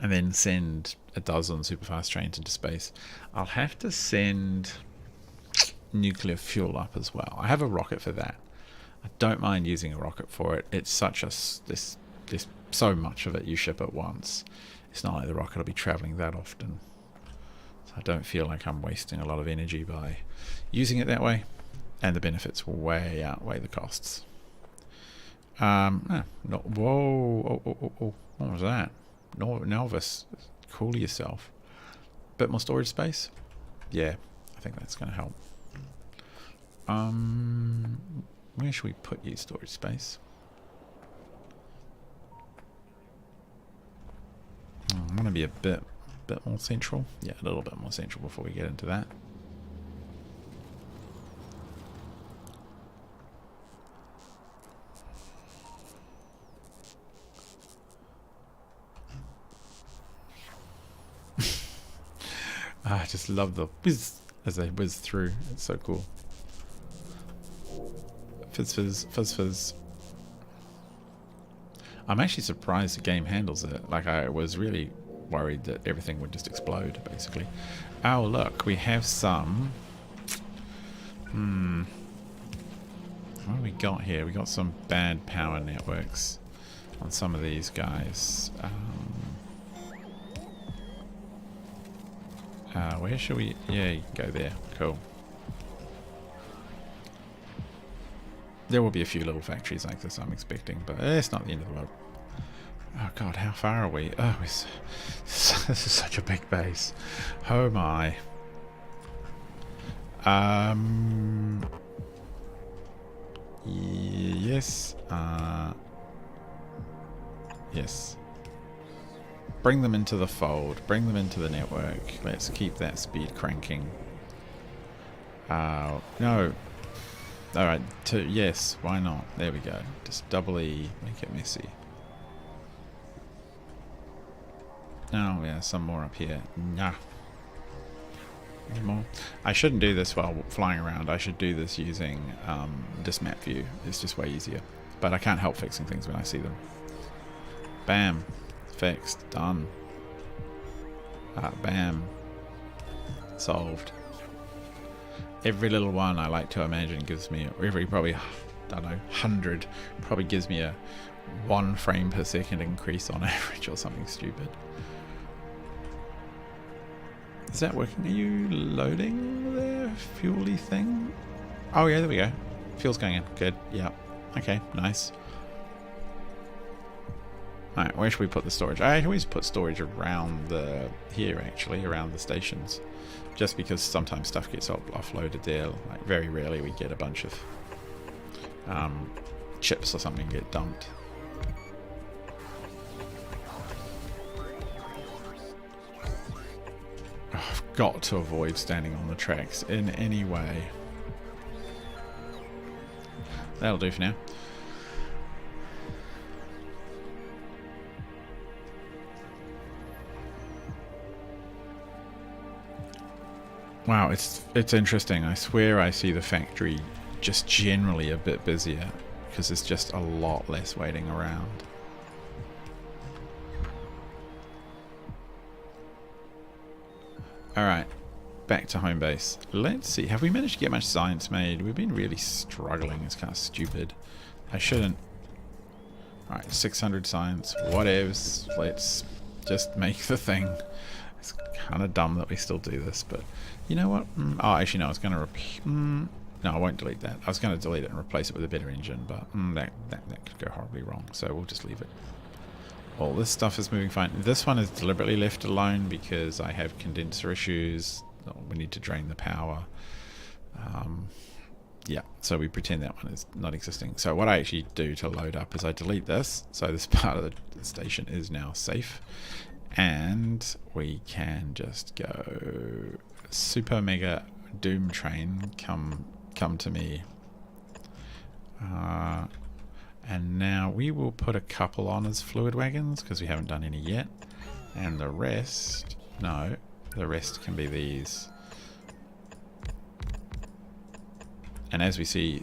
S1: And then send a dozen super fast trains into space. I'll have to send nuclear fuel up as well. I have a rocket for that. I don't mind using a rocket for it. It's such a there's so much of it you ship at once. It's not like the rocket will be traveling that often. So I don't feel like I'm wasting a lot of energy by using it that way. And the benefits will way outweigh the costs. Whoa, oh, what was that? Nelvis, cool yourself. Bit more storage space? Yeah, I think that's going to help. Where should we put you, storage space? I want to be a bit more central. Yeah, a little bit more central before we get into that. I just love the whiz as they whiz through. It's so cool. Fizz, fizz, fizz, fizz. I'm actually surprised the game handles it. Like, I was really worried that everything would just explode, basically. Oh, look, we have some... What do we got here? We got some bad power networks on some of these guys. Where should we... Yeah, you can go there. Cool. There will be a few little factories like this, I'm expecting, but it's not the end of the world. Oh god, how far are we? Oh, this is such a big base. Oh my. Yes. Yes. Bring them into the fold. Bring them into the network. Let's keep that speed cranking. No. Alright, yes, why not? There we go. Just doubly make it messy. Oh yeah, some more up here. Nah. Any more? I shouldn't do this while flying around. I should do this using this map view. It's just way easier. But I can't help fixing things when I see them. Bam. Fixed. Done. Bam. Solved. Every little one, I like to imagine, gives me, every probably, I don't know, 100, probably gives me a 1 frame per second increase on average or something stupid. Is that working? Are you loading the fuel-y thing? Oh yeah, there we go. Fuel's going in. Good. Yeah. Okay, nice. Alright, where should we put the storage? I always put storage around the here, actually, around the stations. Just because sometimes stuff gets offloaded there. Like, very rarely we get a bunch of chips or something get dumped. Oh, I've got to avoid standing on the tracks in any way. That'll do for now. Wow, it's interesting. I swear I see the factory just generally a bit busier because there's just a lot less waiting around. Alright, back to home base. Let's see, have we managed to get much science made? We've been really struggling. It's kind of stupid. I shouldn't. Alright, 600 science, whatevs. Let's just make the thing. It's kind of dumb that we still do this, but you know what? Oh, actually no, I was going to no, I won't delete that. I was going to delete it and replace it with a better engine, but that could go horribly wrong, so we'll just leave it. All this stuff is moving fine. This one is deliberately left alone because I have condenser issues. Oh, we need to drain the power. Yeah, so we pretend that one is not existing. So what I actually do to load up is I delete this, so this part of the station is now safe. And we can just go super mega doom train, come to me. And now we will put a couple on as fluid wagons because we haven't done any yet. And the rest, no, the rest can be these. And as we see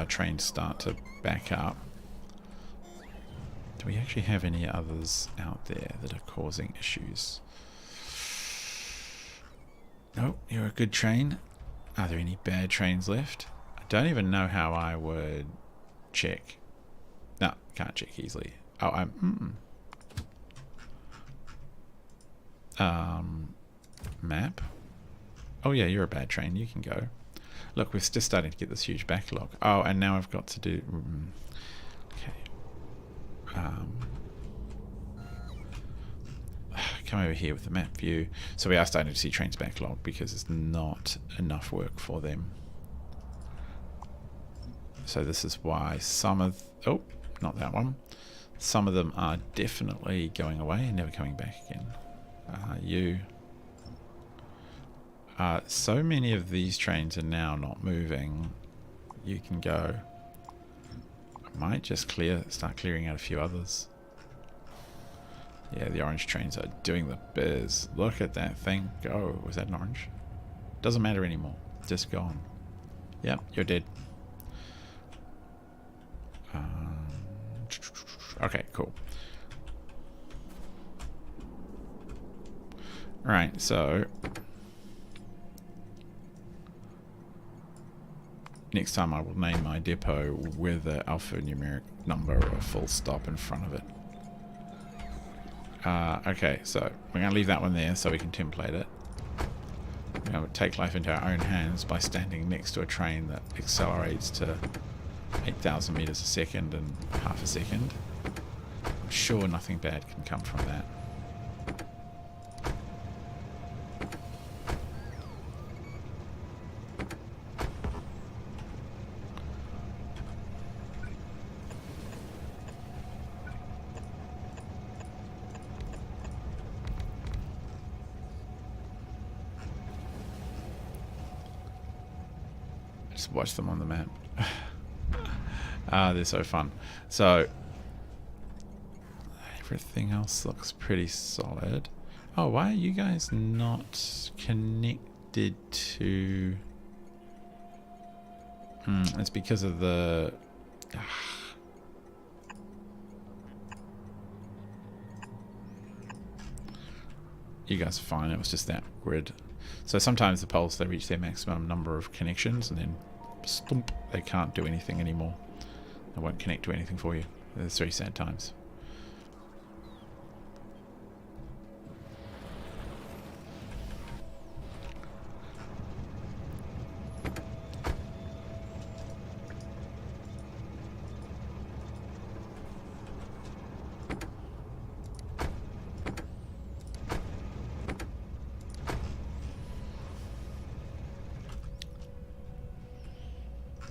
S1: trains start to back up, do we actually have any others out there that are causing issues? No, you're a good train. Are there any bad trains left? I don't even know how I would check. No, can't check easily. Oh, map. Oh yeah, you're a bad train. You can go. Look, we're just starting to get this huge backlog. Oh, and now I've got to do. Okay. Come over here with the map view. So we are starting to see trains backlog because there's not enough work for them. So this is why some of... Oh, not that one. Some of them are definitely going away and never coming back again. So many of these trains are now not moving. You can go. I might just start clearing out a few others. Yeah, the orange trains are doing the biz. Look at that thing go. Was that an orange? Doesn't matter anymore. Just gone. Yep, you're dead. Okay, cool. Alright, so next time I will name my depot with an alphanumeric number or a full stop in front of it. Okay, so we're going to leave that one there so we can template it. We're going to take life into our own hands by standing next to a train that accelerates to 8,000 meters a second in half a second. I'm sure nothing bad can come from that. Just watch them on the map. They're so fun. So everything else looks pretty solid. Oh, why are you guys not connected to... it's because of the... You guys are fine. It was just that grid. So sometimes the poles, they reach their maximum number of connections and then stomp, they can't do anything anymore. They won't connect to anything for you. There's 3 sad times.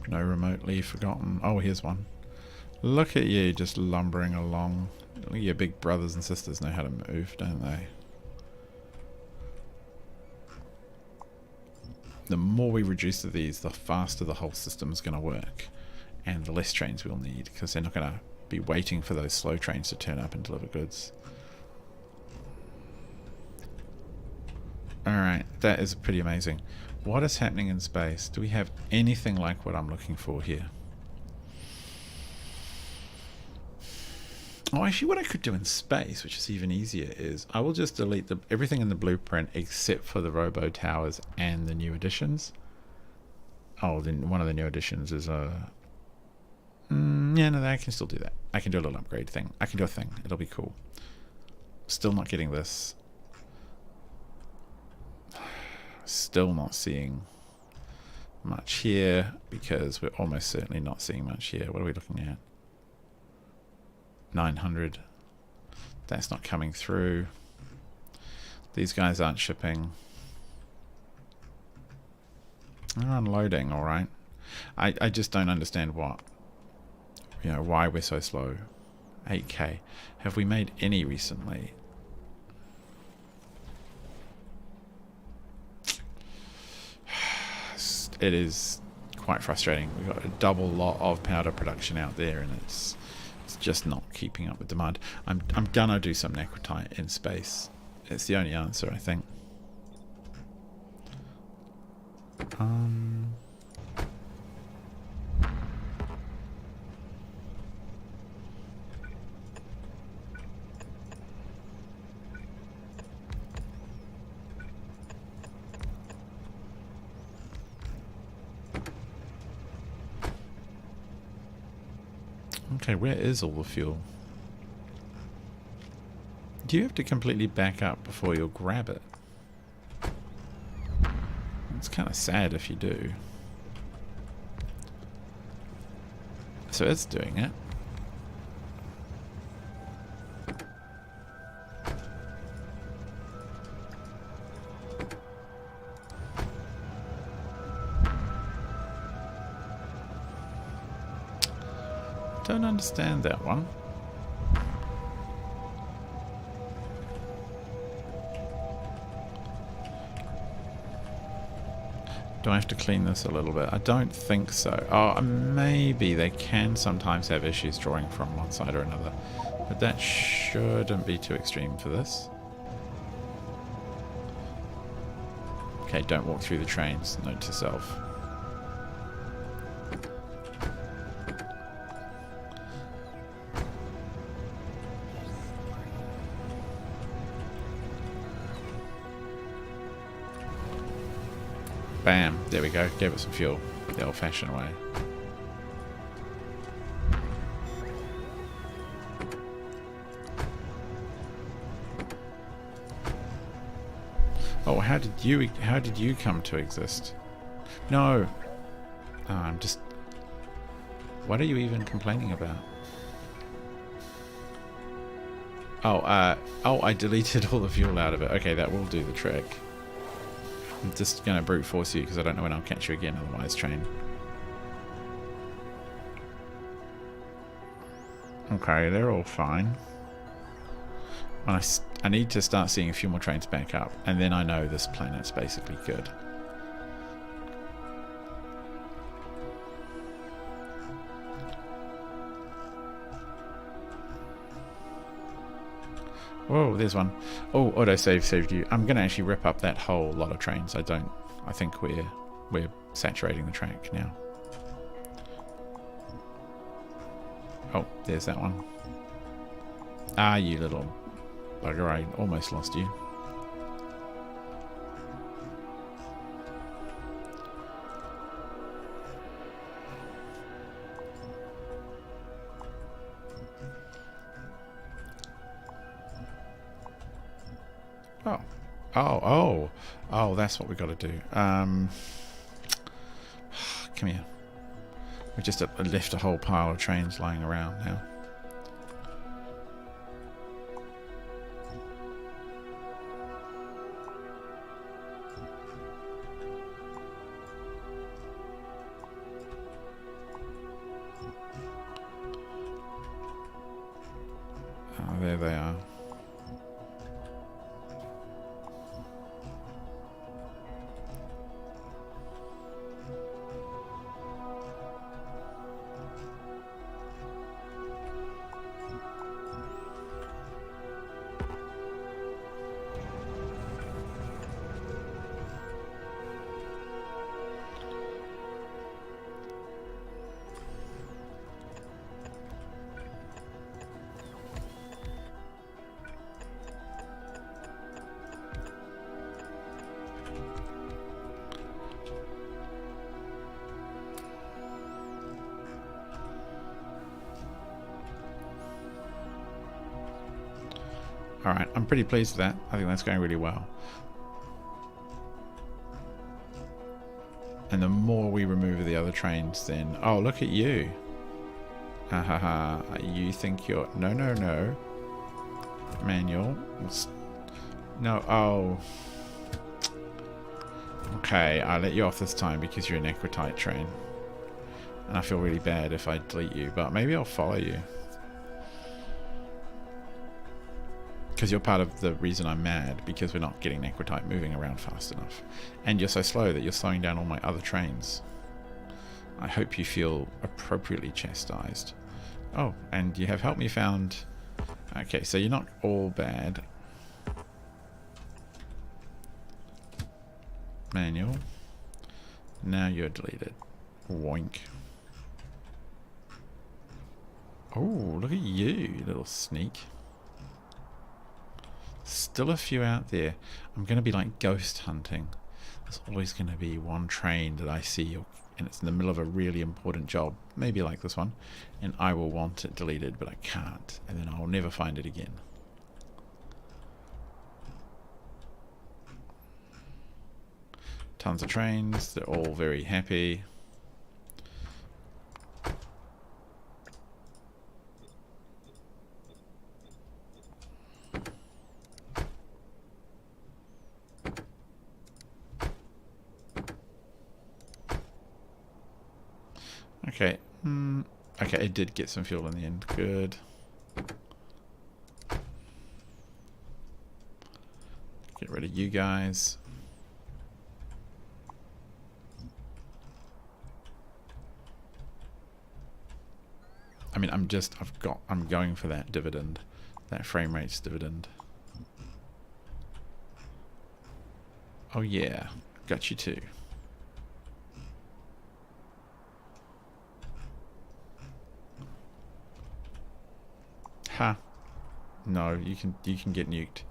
S1: No remotely forgotten. Oh, here's one. Look at you just lumbering along. Your big brothers and sisters know how to move, don't they? The more we reduce of these, the faster the whole system is going to work. And the less trains we'll need, because they're not going to be waiting for those slow trains to turn up and deliver goods. Alright, that is pretty amazing. What is happening in space? Do we have anything like what I'm looking for here? Oh, actually what I could do in space, which is even easier, is I will just delete everything in the blueprint except for the robo towers and the new additions. Oh, then one of the new additions is a... yeah, no, I can still do that. I can do a little upgrade thing. I can do a thing. It'll be cool. Still not getting this. Still not seeing much here, because we're almost certainly not seeing much here. What are we looking at? 900. That's not coming through. These guys aren't shipping. They're unloading, alright. I just don't understand what, you know, why we're so slow. 8k. Have we made any recently? It is quite frustrating. We've got a double lot of powder production out there, and it's just not keeping up with demand. I'm gonna do some necrotite in space. It's the only answer, I think. Okay, where is all the fuel? Do you have to completely back up before you'll grab it? It's kind of sad if you do. So it's doing it. Don't understand that one. Do I have to clean this a little bit? I don't think so. Oh, maybe they can sometimes have issues drawing from one side or another, but that shouldn't be too extreme for this. Okay, don't walk through the trains. Note to self. Bam, there we go, gave it some fuel, the old-fashioned way. Oh, how did you come to exist? No. Oh, I'm just... What are you even complaining about? Oh, I deleted all the fuel out of it. Okay, that will do the trick. I'm just going to brute force you because I don't know when I'll catch you again, otherwise train. Okay, they're all fine. I need to start seeing a few more trains back up, and then I know this planet's basically good. Whoa, there's one. Oh, autosave saved you. I'm going to actually rip up that whole lot of trains. I think we're saturating the track now. Oh, there's that one. Ah, you little bugger, I almost lost you. Oh. Oh, that's what we got to do. Come here. We just left a whole pile of trains lying around now. Oh, there they are. Alright, I'm pretty pleased with that. I think that's going really well. And the more we remove the other trains, then... Oh, look at you. Ha ha ha. You think you're... No, no, no. Manual. No, oh. Okay, I'll let you off this time because you're an equitite train. And I feel really bad if I delete you, but maybe I'll follow you. Because you're part of the reason I'm mad, because we're not getting equitite moving around fast enough. And you're so slow that you're slowing down all my other trains. I hope you feel appropriately chastised. Oh, and you have helped me found... Okay, so you're not all bad. Manual. Now you're deleted. Woink. Oh, look at you, you little sneak. Still a few out there. I'm going to be like ghost hunting. There's always going to be one train that I see and it's in the middle of a really important job, maybe like this one, and I will want it deleted, but I can't, and then I'll never find it again. Tons of trains, they're all very happy. Okay. Okay, it did get some fuel in the end. Good. Get rid of you guys. I mean, I'm going for that dividend. That frame rates dividend. Oh yeah, got you too. Ha. No, you can get nuked.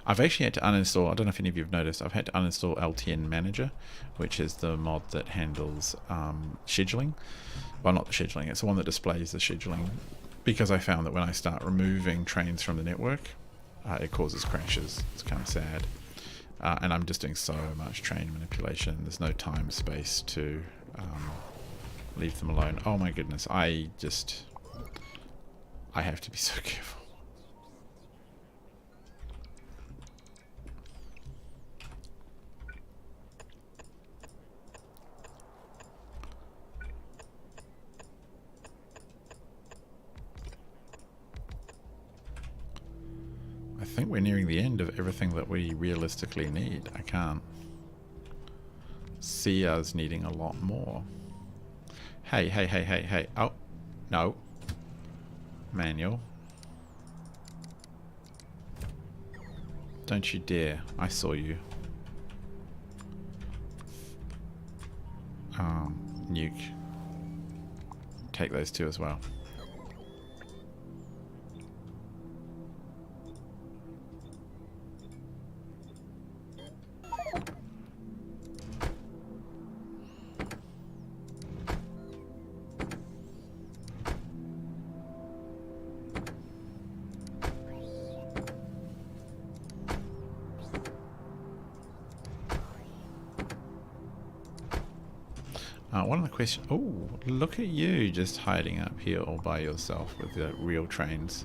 S1: I've actually had to uninstall, I don't know if any of you have noticed, I've had to uninstall LTN Manager, which is the mod that handles scheduling. Well, not the scheduling, it's the one that displays the scheduling, because I found that when I start removing trains from the network, it causes crashes. It's kind of sad. And I'm just doing so much train manipulation. There's no time, space to leave them alone. Oh my goodness, I have to be so careful. I think we're nearing the end of everything that we realistically need. I can't see us needing a lot more. Hey, hey, hey, hey, hey. Oh, no. Manual. Don't you dare. I saw you. Nuke. Take those two as well. One of the questions... Oh, look at you just hiding up here all by yourself with the real trains.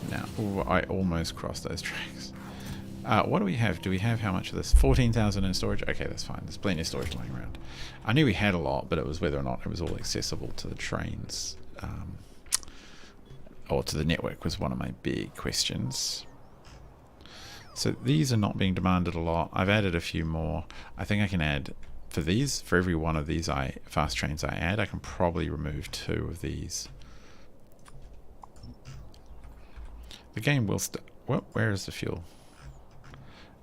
S1: Now, ooh, I almost crossed those tracks. What do we have? Do we have how much of this? 14,000 in storage? Okay, that's fine. There's plenty of storage lying around. I knew we had a lot, but it was whether or not it was all accessible to the trains. Or to the network was one of my big questions. So these are not being demanded a lot. I've added a few more. I think I can add... For these, for every one of these fast trains I add, I can probably remove 2 of these. The game will well, where is the fuel?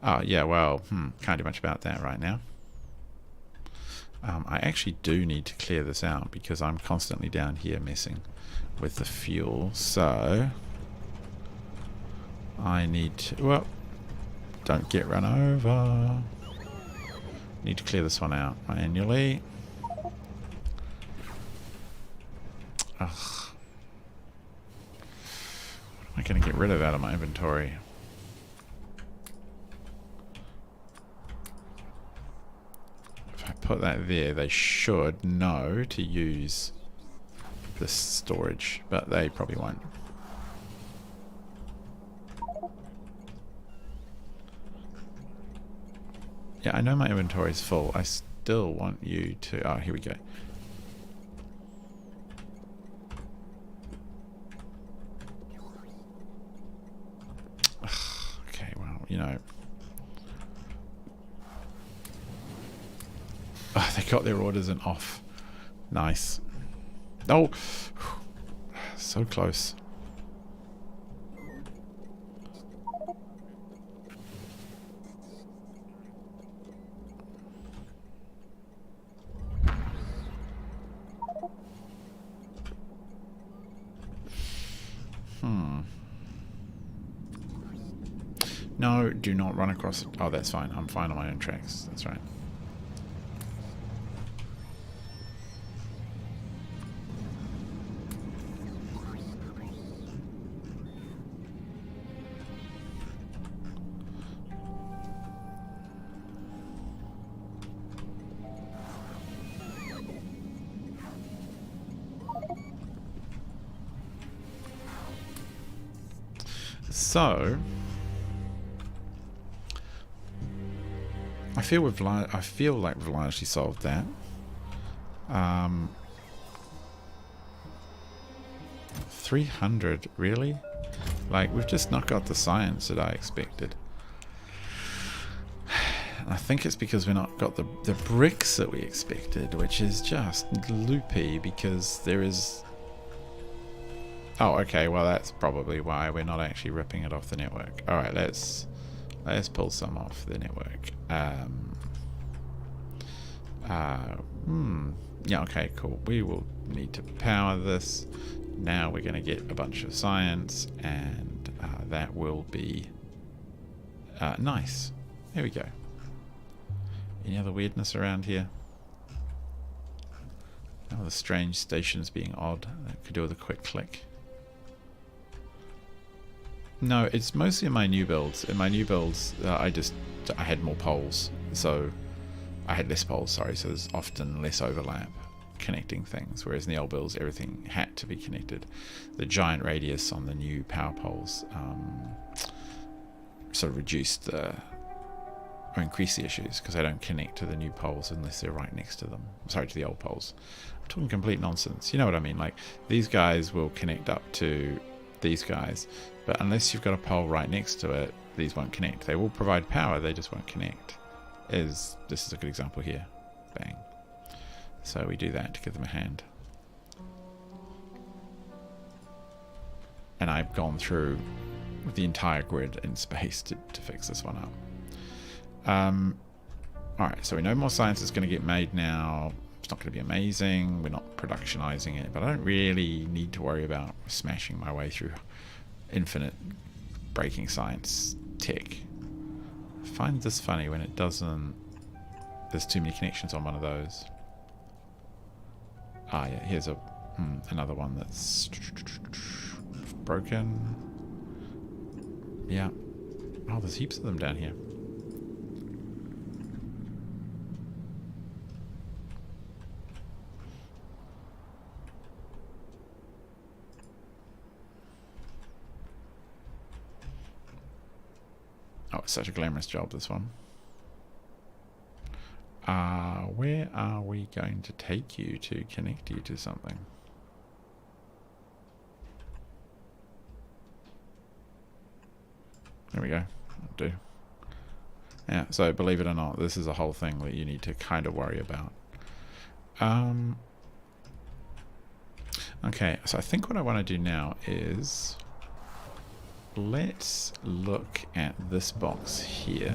S1: Oh, yeah, well, can't do much about that right now. I actually do need to clear this out because I'm constantly down here messing with the fuel. So, I need to... Well, don't get run over. Need to clear this one out manually. Ugh. What am I going to get rid of out of my inventory? If I put that there, they should know to use this storage, but they probably won't. Yeah, I know my inventory is full. I still want you to... Oh, here we go. Okay, well, you know... Oh, they got their orders and off. Nice. Oh! So close. No, do not run across it. Oh, that's fine. I'm fine on my own tracks. That's right. So... I feel like we've largely solved that. 300, really? Like, we've just not got the science that I expected. I think it's because we've not got the bricks that we expected, which is just loopy because there is... Oh, okay, well that's probably why we're not actually ripping it off the network. Alright, let's pull some off the network. Yeah, okay, cool. We will need to power this. Now we're going to get a bunch of science, and that will be nice. There we go. Any other weirdness around here? Oh, the strange stations being odd. That could do with a quick click. No, it's mostly in my new builds. In my new builds, I had more poles, so I had less poles, sorry, so there's often less overlap connecting things, whereas in the old builds, everything had to be connected. The giant radius on the new power poles sort of reduced the... or increase the issues, because they don't connect to the new poles unless they're right next to them. Sorry, to the old poles. I'm talking complete nonsense. You know what I mean? Like, these guys will connect up to these guys, but unless you've got a pole right next to it, these won't connect. They will provide power, they just won't connect. This is a good example here. Bang. So we do that to give them a hand. And I've gone through the entire grid in space to fix this one up. Alright, so we know more science is going to get made now. It's not going to be amazing. We're not productionizing it, but I don't really need to worry about smashing my way through infinite breaking science tech. I find this funny when it doesn't... There's too many connections on one of those. Ah, yeah, here's another one that's broken. Yeah. Oh, there's heaps of them down here. Oh, it's such a glamorous job, this one. Where are we going to take you to connect you to something? There we go. That'll do. Yeah, so believe it or not, this is a whole thing that you need to kind of worry about. Okay, so I think what I want to do now is let's look at this box here.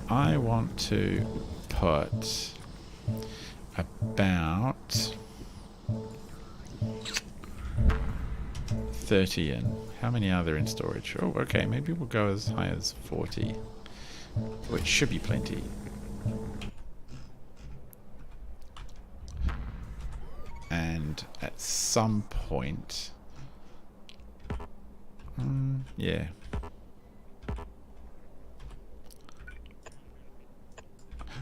S1: I want to put about 30 in. How many are there in storage? Oh, okay, maybe we'll go as high as 40, which should be plenty. And at some point, yeah.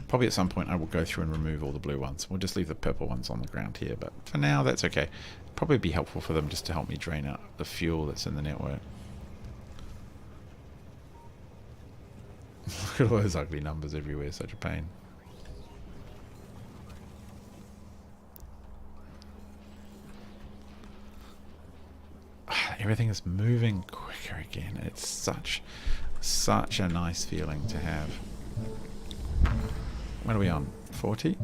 S1: Probably at some point I will go through and remove all the blue ones. We'll just leave the purple ones on the ground here, but for now that's okay. Probably be helpful for them just to help me drain out the fuel that's in the network. Look at all those ugly numbers everywhere, such a pain. Everything is moving quicker again. It's such a nice feeling to have. What are we on? 40?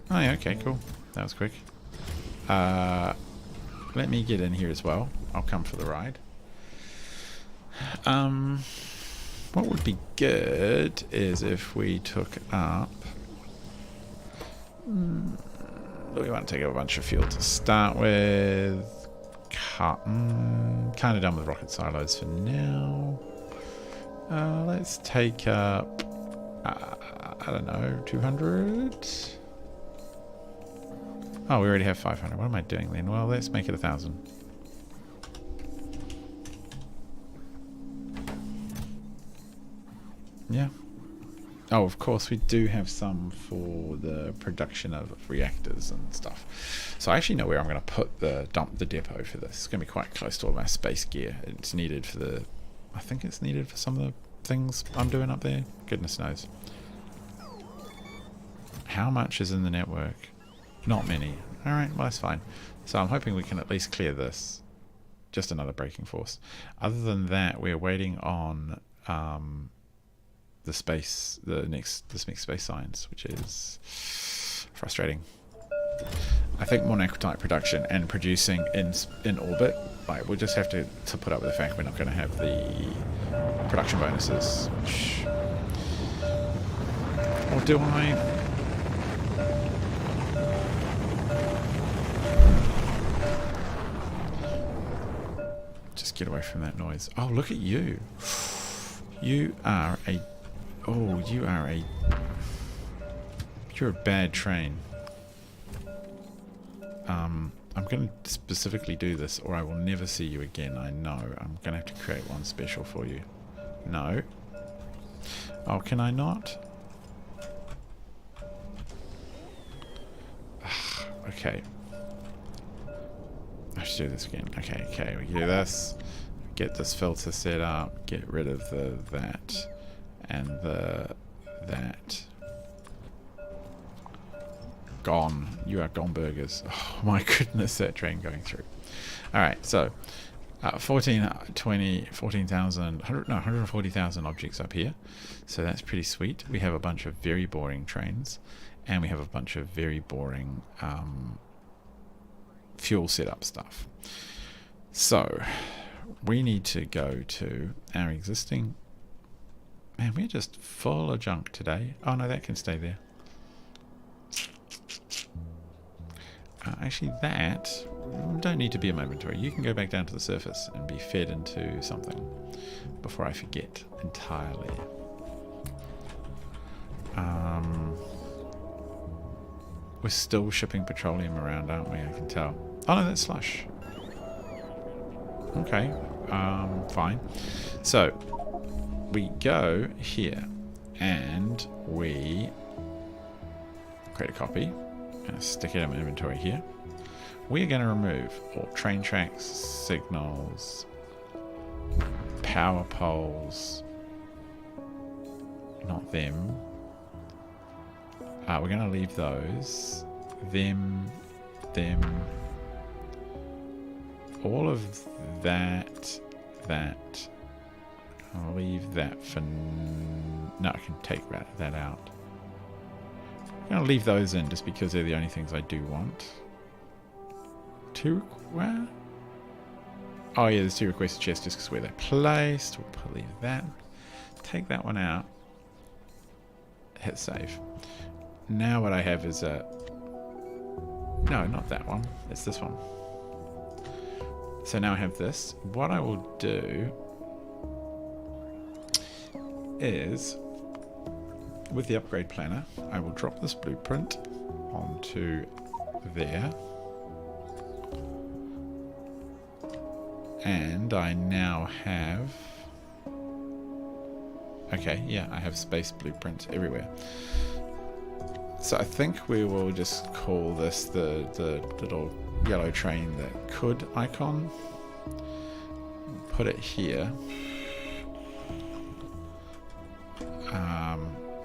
S1: Oh yeah, okay, cool. That was quick. Let me get in here as well. I'll come for the ride. What would be good is if we took up... we want to take up a bunch of fuel to start with. Kind of done with rocket silos for now. Let's take up, I don't know, 200? Oh, we already have 500. What am I doing then? Well, let's make it 1,000. Yeah. Oh, of course, we do have some for the production of reactors and stuff. So I actually know where I'm going to dump the depot for this. It's going to be quite close to all my space gear. It's needed for the... I think it's needed for some of the things I'm doing up there. Goodness knows. How much is in the network? Not many. Alright, well that's fine. So I'm hoping we can at least clear this. Just another braking force. Other than that, we're waiting on... this next space science, which is frustrating. I think monocotite production and producing in orbit, like we'll just have to put up with the fact we're not going to have the production bonuses. Which, or do I? Just get away from that noise. Oh, look at you! You are a... Oh, you're a bad train. I'm going to specifically do this or I will never see you again, I know. I'm going to have to create one special for you. No. Oh, can I not? Okay. I should do this again. Okay, we do this. Get this filter set up. Get rid of that. And that. Gone. You are gone burgers. Oh my goodness, that train going through. Alright, so 140,000 objects up here. So that's pretty sweet. We have a bunch of very boring trains. And we have a bunch of very boring fuel setup stuff. So we need to go to our existing... Man, we're just full of junk today. Oh no, that can stay there. Actually, that don't need to be in my inventory. You can go back down to the surface and be fed into something before I forget entirely. We're still shipping petroleum around, aren't we? I can tell. Oh no, that's slush. Okay, fine. So we go here and we create a copy. Stick it in my inventory here. We are going to remove all train tracks, signals, power poles, not them. We're going to leave those. Them. All of that. I'll leave that for... No, I can take that out. I'm going to leave those in just because they're the only things I do want. Where? Oh yeah, there's 2 requested chests just because where they're placed. We'll leave that. Take that one out. Hit save. Now what I have is a... No, not that one. It's this one. So now I have this. What I will do is, with the upgrade planner, I will drop this blueprint onto there. And I now have... Okay, yeah, I have space blueprints everywhere. So I think we will just call this the little yellow train that could icon. Put it here.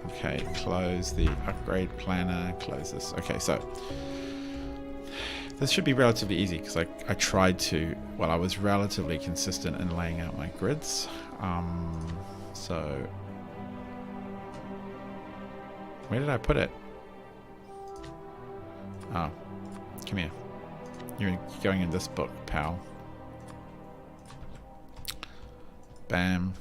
S1: Okay, close the upgrade planner, close this. Okay, so this should be relatively easy because I tried to, well, I was relatively consistent in laying out my grids. So where did I put it? Oh, come here. You're going in this book, pal. Bam.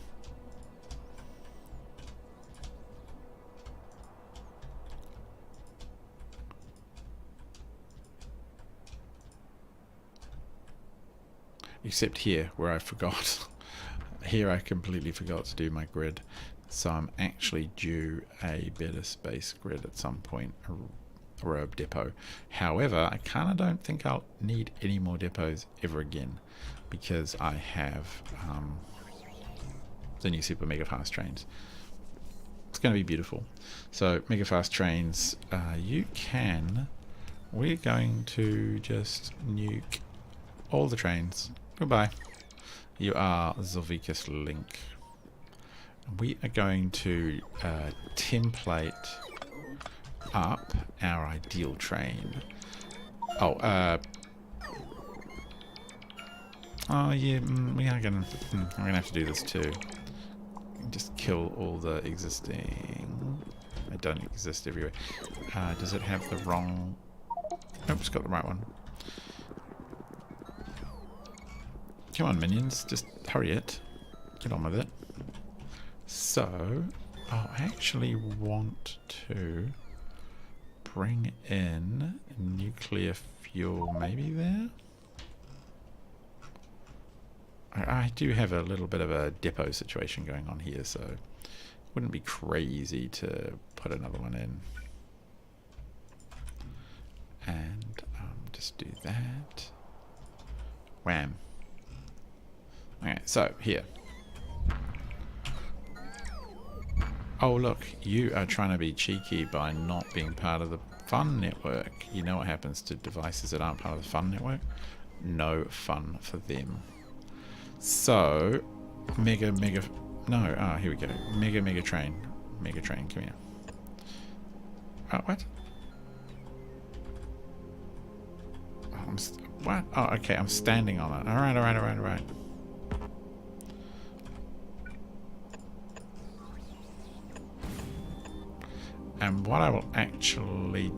S1: Except here, where I forgot. Here I completely forgot to do my grid. So I'm actually due a better space grid at some point. A row of depot. However, I kind of don't think I'll need any more depots ever again because I have the new super mega fast trains. It's going to be beautiful. So mega fast trains, we're going to just nuke all the trains. Goodbye. You are Zolvikus Link. We are going to template up our ideal train. Oh yeah, we are gonna. I'm gonna have to do this too. Just kill all the existing. They don't exist everywhere. Does it have the wrong? Nope, it's got the right one. Come on, minions, just hurry it. Get on with it. So, I actually want to bring in nuclear fuel, maybe there? I do have a little bit of a depot situation going on here, so it wouldn't be crazy to put another one in. And just do that. Wham. Okay, so here. Oh look, you are trying to be cheeky by not being part of the fun network. You know what happens to devices that aren't part of the fun network? No fun for them. So, mega, no, here we go. Mega train. Mega train, come here. Oh, what? Oh, what? Oh, okay, I'm standing on it. Alright. And what I will actually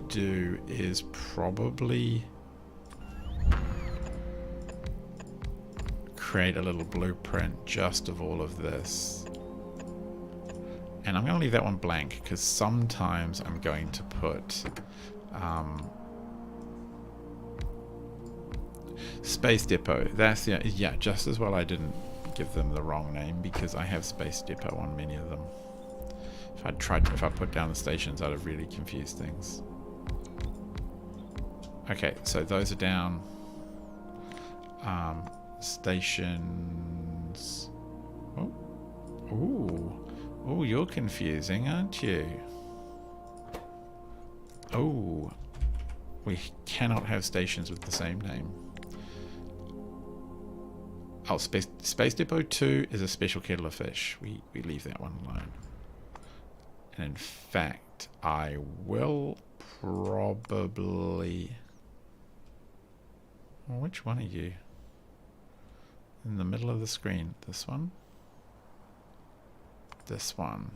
S1: do is probably create a little blueprint just of all of this. And I'm going to leave that one blank because sometimes I'm going to put Space Depot. That's the, yeah, just as well I didn't give them the wrong name because I have Space Depot on many of them. If I put down the stations, I'd have really confused things. Okay, so those are down. Stations. Oh, ooh, you're confusing, aren't you? Oh, we cannot have stations with the same name. Oh, Space Depot 2 is a special kettle of fish. We leave that one alone. And in fact, I will probably... Well, which one are you? In the middle of the screen. This one? This one.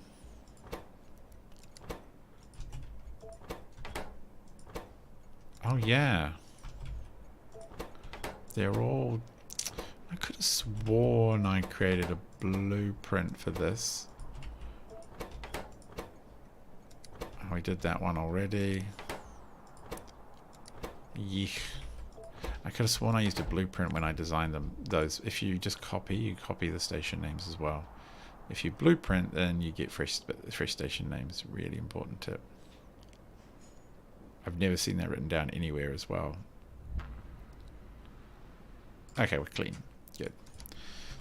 S1: Oh yeah. They're all... I could have sworn I created a blueprint for this. Oh, we did that one already. Yeesh. I could have sworn I used a blueprint when I designed them. Those, if you just copy, you copy the station names as well. If you blueprint, then you get fresh station names. Really important tip. I've never seen that written down anywhere as well. Okay, we're clean. Good.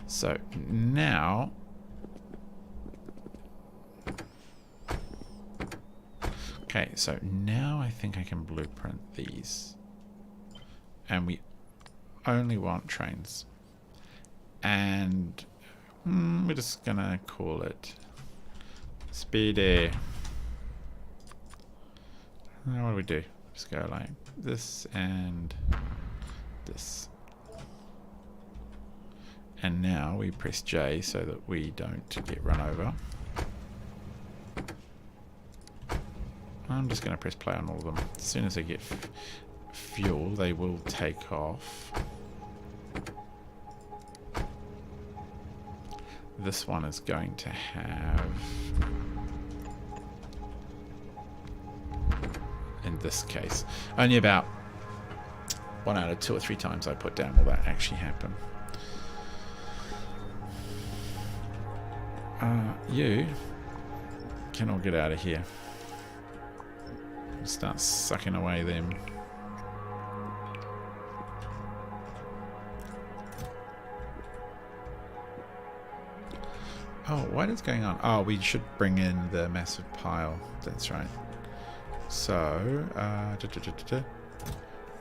S1: So now... Okay, so now I think I can blueprint these. And we only want trains. And we're just gonna call it Speedy. Now what do we do? Just go like this and this. And now we press J so that we don't get run over. I'm just going to press play on all of them. As soon as they get fuel, they will take off. This one is going to have... In this case, only about 1 out of 2 or 3 times I put down will that actually happen. You can all get out of here. Start sucking away them. Oh, what is going on? Oh, we should bring in the massive pile. That's right. So,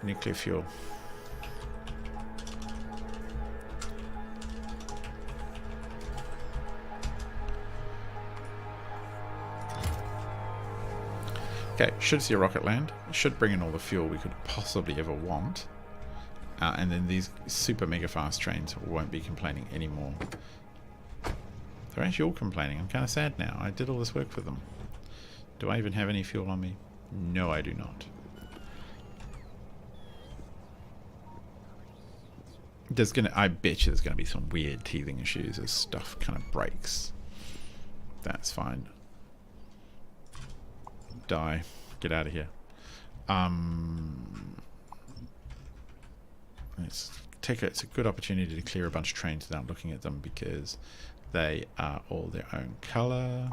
S1: nuclear fuel. Okay, should see a rocket land. Should bring in all the fuel we could possibly ever want. And then these super mega fast trains won't be complaining anymore. They're actually all complaining. I'm kind of sad now. I did all this work for them. Do I even have any fuel on me? No, I do not. I bet you there's gonna be some weird teething issues as stuff kind of breaks. That's fine. Die. Get out of here. It's a good opportunity to clear a bunch of trains without looking at them because they are all their own color.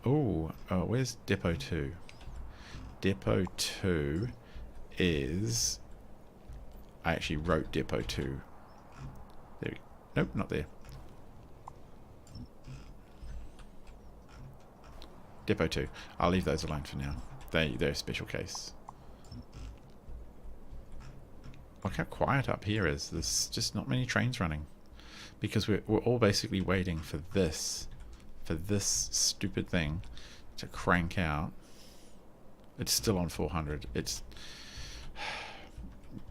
S1: Oh, where's Depot 2? Depot 2 is... I actually wrote Depot 2. There. Nope, not there. Depot 2. I'll leave those alone for now. They're a special case. Look how quiet up here is. There's just not many trains running. Because we're all basically waiting for this stupid thing to crank out. It's still on 400.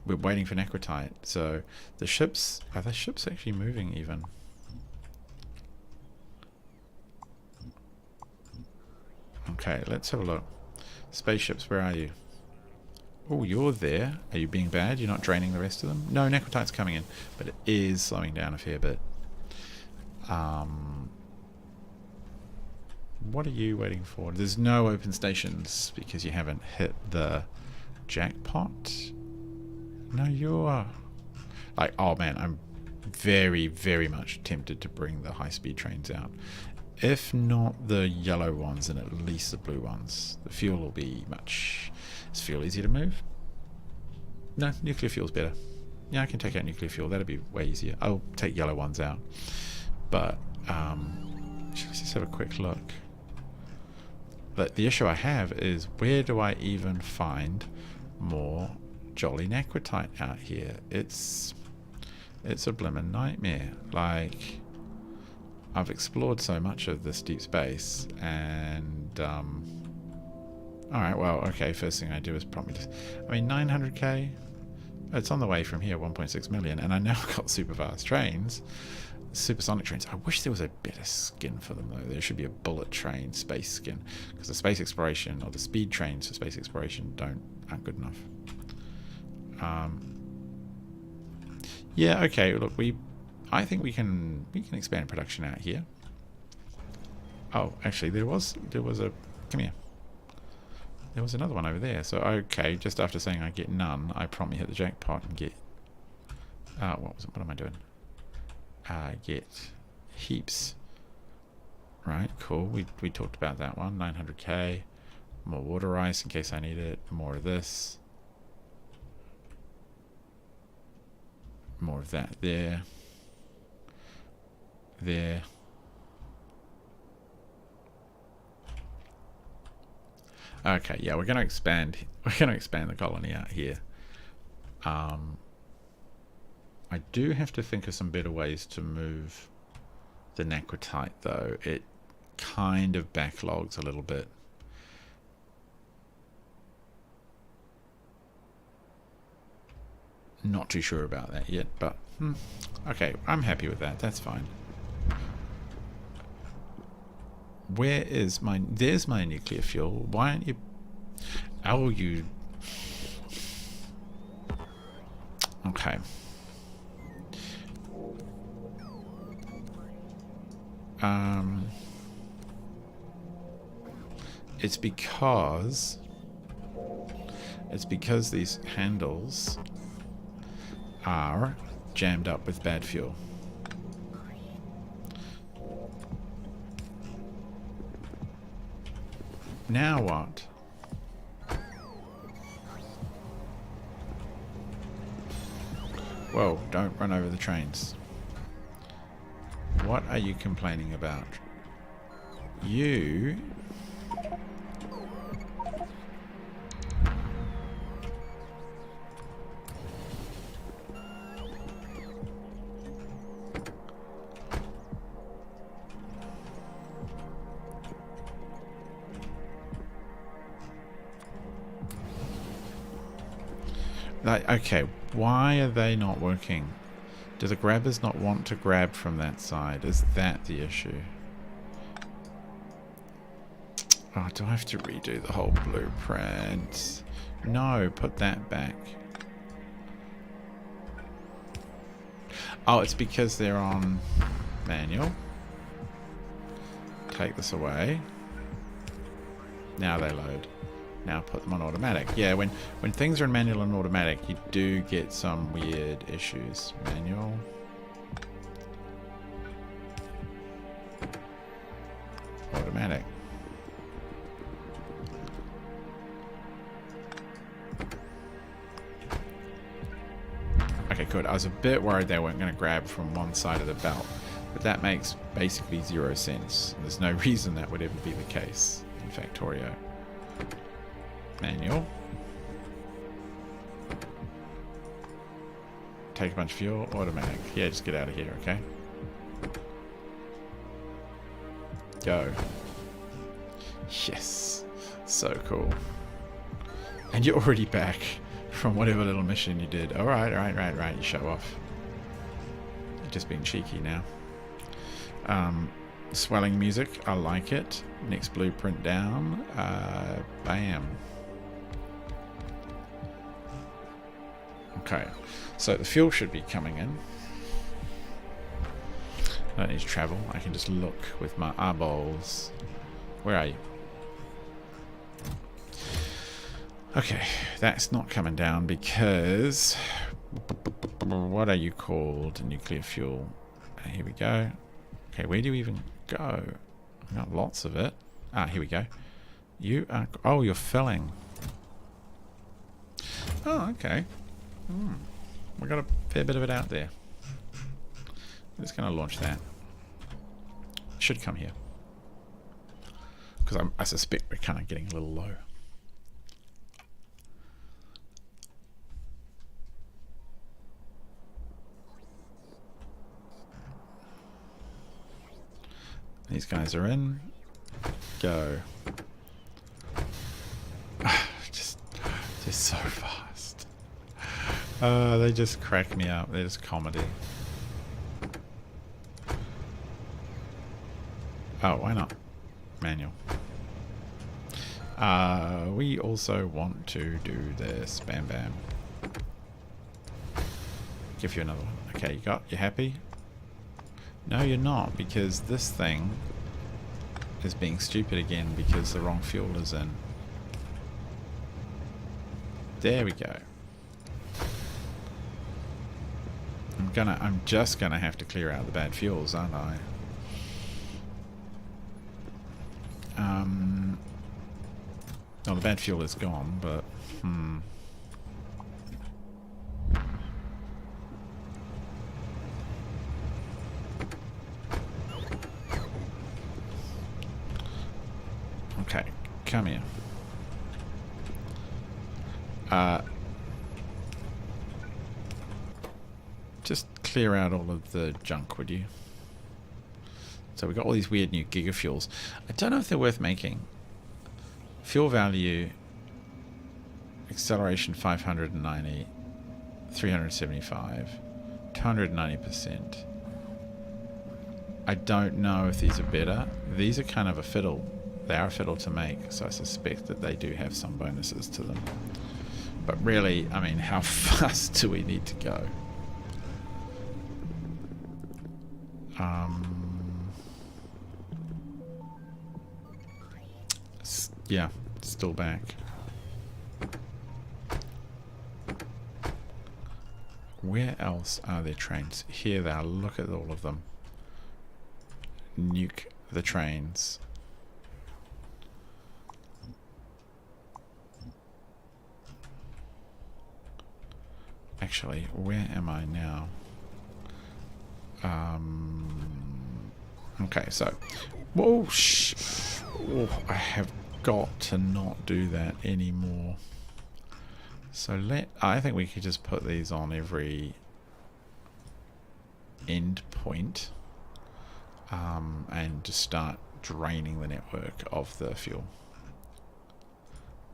S1: We're waiting for necrotite. So the ships, are the ships actually moving even? Okay, let's have a look. Spaceships, where are you? Oh, you're there. Are you being bad? You're not draining the rest of them? No, necrotite's coming in, but it is slowing down a fair bit. What are you waiting for? There's no open stations because you haven't hit the jackpot. No, you're... Like, oh man, I'm very, very much tempted to bring the high-speed trains out. If not the yellow ones, then at least the blue ones. The fuel will be much... Is fuel easier to move? No, nuclear fuel's better. Yeah, I can take out nuclear fuel. That'll be way easier. I'll take yellow ones out. But, let's just have a quick look. But the issue I have is, where do I even find more jolly necrotite out here? It's a blimmin' nightmare. Like, I've explored so much of this deep space, and alright, well, okay, first thing I do is probably just, I mean, 900k, it's on the way from here, 1.6 million, and I now got super fast trains, supersonic trains. I wish there was a better skin for them, though. There should be a bullet train space skin, because the space exploration, or the speed trains for space exploration aren't good enough. Yeah, okay, look, I think we can expand production out here. Oh, actually, there was a, come here. There was another one over there. So, okay, just after saying I get none, I promptly hit the jackpot and get, what am I doing? Get heaps. Right, cool. We talked about that one. 900k. More water ice in case I need it. More of this. More of that there. There. Okay, yeah, we're gonna expand the colony out here. I do have to think of some better ways to move the Necrotite, though. It kind of backlogs a little bit. Not too sure about that yet, but okay, I'm happy with that. That's fine. Where is my... There's my nuclear fuel. Why aren't you... Oh, you... Okay. It's because these handles are jammed up with bad fuel. Now what? Whoa, don't run over the trains. What are you complaining about? You... Like, okay, why are they not working? Do the grabbers not want to grab from that side? Is that the issue? Oh, do I have to redo the whole blueprint? No, put that back. Oh, it's because they're on manual. Take this away. Now they load. Now put them on automatic. Yeah, when things are in manual and automatic, you do get some weird issues. Manual. Automatic. Okay, good. I was a bit worried they weren't going to grab from one side of the belt, but that makes basically 0 sense. There's no reason that would ever be the case in Factorio. Manual. Take a bunch of fuel. Automatic. Yeah, just get out of here, okay? Go. Yes. So cool. And you're already back from whatever little mission you did. Alright, right. You show off. You're just being cheeky now. Swelling music. I like it. Next blueprint down. Bam. Okay, so the fuel should be coming in. I don't need to travel. I can just look with my eyeballs. Where are you? Okay, that's not coming down because... What are you called? Nuclear fuel. Here we go. Okay, where do you even go? I've got lots of it. Ah, here we go. You are... Oh, you're filling. Oh, okay. We got a fair bit of it out there. I'm just going to launch that. Should come here. Because I suspect we're kind of getting a little low. These guys are in. Go. just so fast. They just crack me up. They're just comedy. Oh, why not? Manual. We also want to do this. Bam, bam. Give you another one. Okay, you happy? No, you're not, because this thing is being stupid again because the wrong fuel is in. There we go. I'm just gonna have to clear out the bad fuels, aren't I? Well, the bad fuel is gone, but okay, come here. Just clear out all of the junk, would you? So we've got all these weird new gigafuels. I don't know if they're worth making. Fuel value, acceleration 590, 375, 290%. I don't know if these are better. These are kind of a fiddle. They are a fiddle to make, so I suspect that they do have some bonuses to them. But really, I mean, how fast do we need to go? Yeah, still back. Where else are there trains? Here they are. Look at all of them. Nuke the trains. Actually, where am I now? Okay, so... Whoa, oh, I have got to not do that anymore. So I think we could just put these on every end point and just start draining the network of the fuel,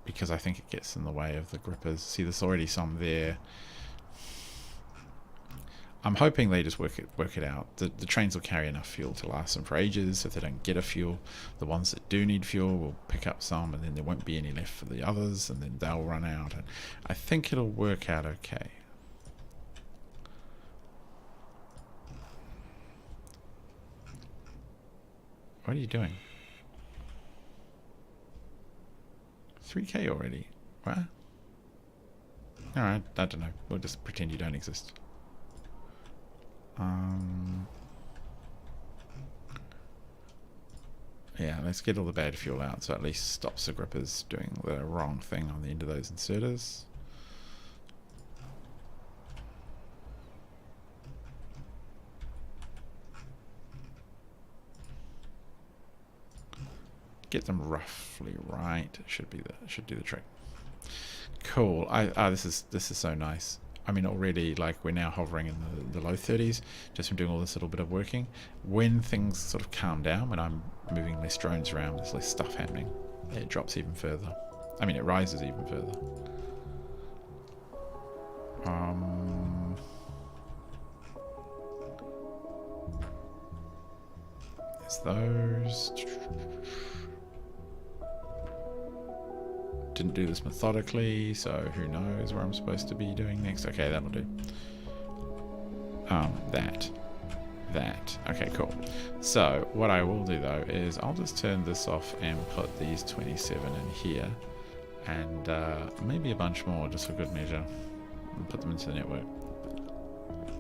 S1: because I think it gets in the way of the grippers. See, there's already some there. I'm hoping they just work it out. The trains will carry enough fuel to last them for ages. If they don't get a fuel, the ones that do need fuel will pick up some, and then there won't be any left for the others, and then they'll run out. And I think it'll work out okay. What are you doing? 3K already? What? Alright, I don't know. We'll just pretend you don't exist. Yeah, let's get all the bad fuel out, so at least stops the grippers doing the wrong thing on the end of those inserters. Get them roughly right. Should do the trick. Cool. This is so nice. I mean, already, like, we're now hovering in the low 30s just from doing all this little bit of working. When things sort of calm down, when I'm moving less drones around, there's less stuff happening, it drops even further. I mean, it rises even further. There's those. Didn't do this methodically, so who knows where I'm supposed to be doing next. Okay, that'll do. That. Okay, cool. So what I will do though is I'll just turn this off and put these 27 in here, and maybe a bunch more just for good measure, and put them into the network.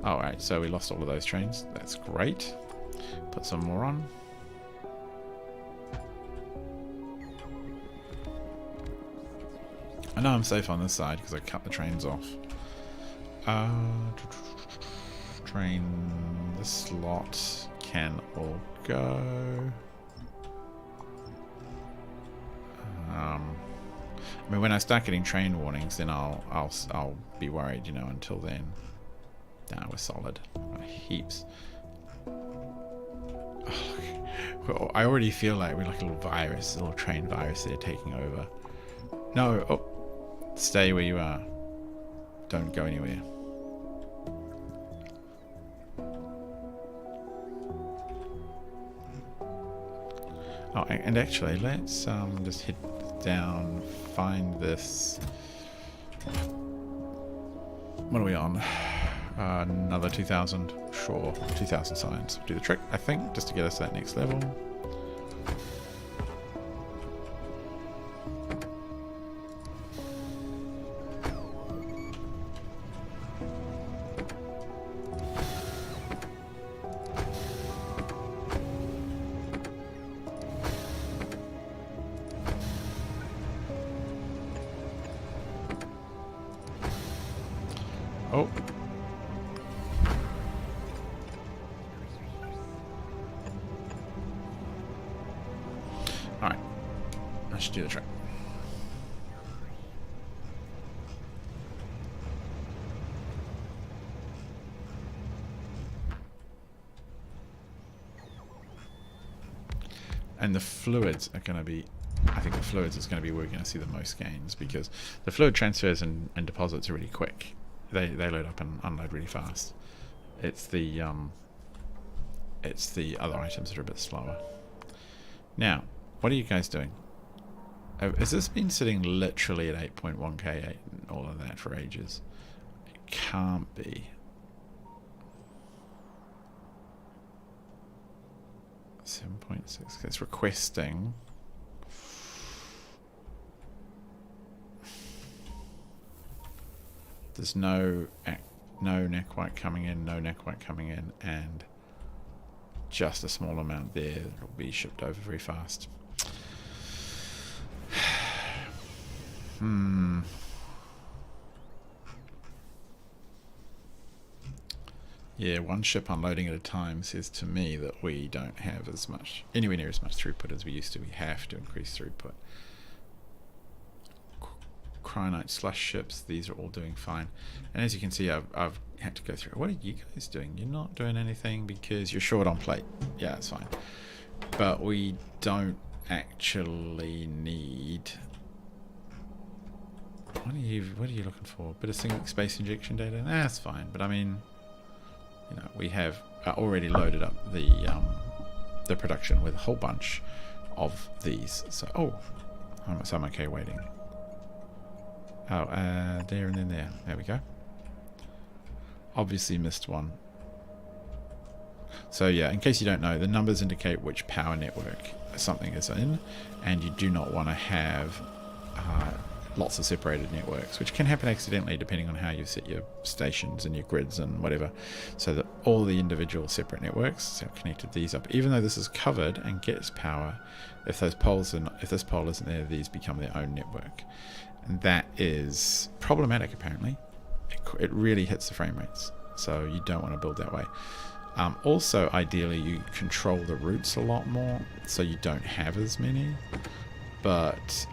S1: Alright, so we lost all of those trains. That's great. Put some more on. I know I'm safe on this side because I cut the trains off. Train, the slot can all go. I mean, when I start getting train warnings, then I'll be worried, you know. Until then, nah, we're solid. Heaps. Oh, I already feel like we're like a little virus, a little train virus there taking over. No, oh, stay where you are. Don't go anywhere. Oh, and actually, let's just head down, find this. What are we on? Another 2,000. Sure, 2,000 science. Do the trick, I think, just to get us to that next level. Oh. Alright. I should do the trick. And the fluids are going to be... I think the fluids is going to be where we're going to see the most gains, because the fluid transfers and deposits are really quick. They load up and unload really fast. It's the other items that are a bit slower. Now, what are you guys doing? Has this been sitting literally at 8.1k and all of that for ages? It can't be. 7.6. It's requesting. There's no neck white coming in, no neck white coming in, and just a small amount there that will be shipped over very fast. Yeah, one ship unloading at a time says to me that we don't have as much, anywhere near as much throughput as we used to. We have to increase throughput. Cryonite slush ships, these are all doing fine. And as you can see, I've had to go through. What are you guys doing? You're not doing anything because you're short on plate. Yeah, it's fine. But we don't actually need... What are you looking for? A bit of single space injection data? Nah, that's fine. But I mean, you know, we have already loaded up the production with a whole bunch of these. So, so I'm okay waiting. Oh, there and then there. There we go. Obviously missed one. So yeah, in case you don't know, the numbers indicate which power network something is in, and you do not want to have lots of separated networks, which can happen accidentally depending on how you set your stations and your grids and whatever, so that all the individual separate networks, so I've connected these up, even though this is covered and gets power, if this pole isn't there, these become their own network. And that is problematic apparently. It really hits the frame rates, so you don't want to build that way. Also, ideally you control the routes a lot more, so you don't have as many, but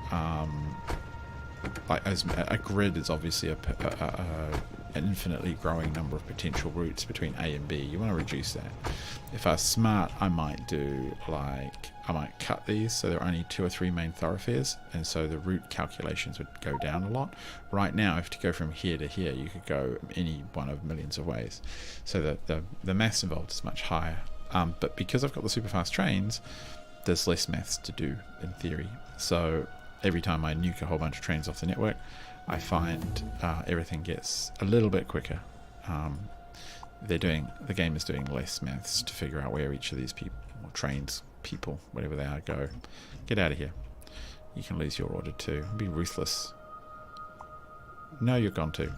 S1: like as a grid is obviously an infinitely growing number of potential routes between A and B. You want to reduce that. If I was smart, I might do like, I might cut these so there are only 2 or 3 main thoroughfares, and so the route calculations would go down a lot. Right now, if to go from here to here, you could go any one of millions of ways, so that the maths involved is much higher. But because I've got the super fast trains, there's less maths to do in theory. So every time I nuke a whole bunch of trains off the network, I find everything gets a little bit quicker. The game is doing less maths to figure out where each of these people, or trains, people, whatever they are, go. Get out of here. You can lose your order too. Be ruthless. No, you're gone too.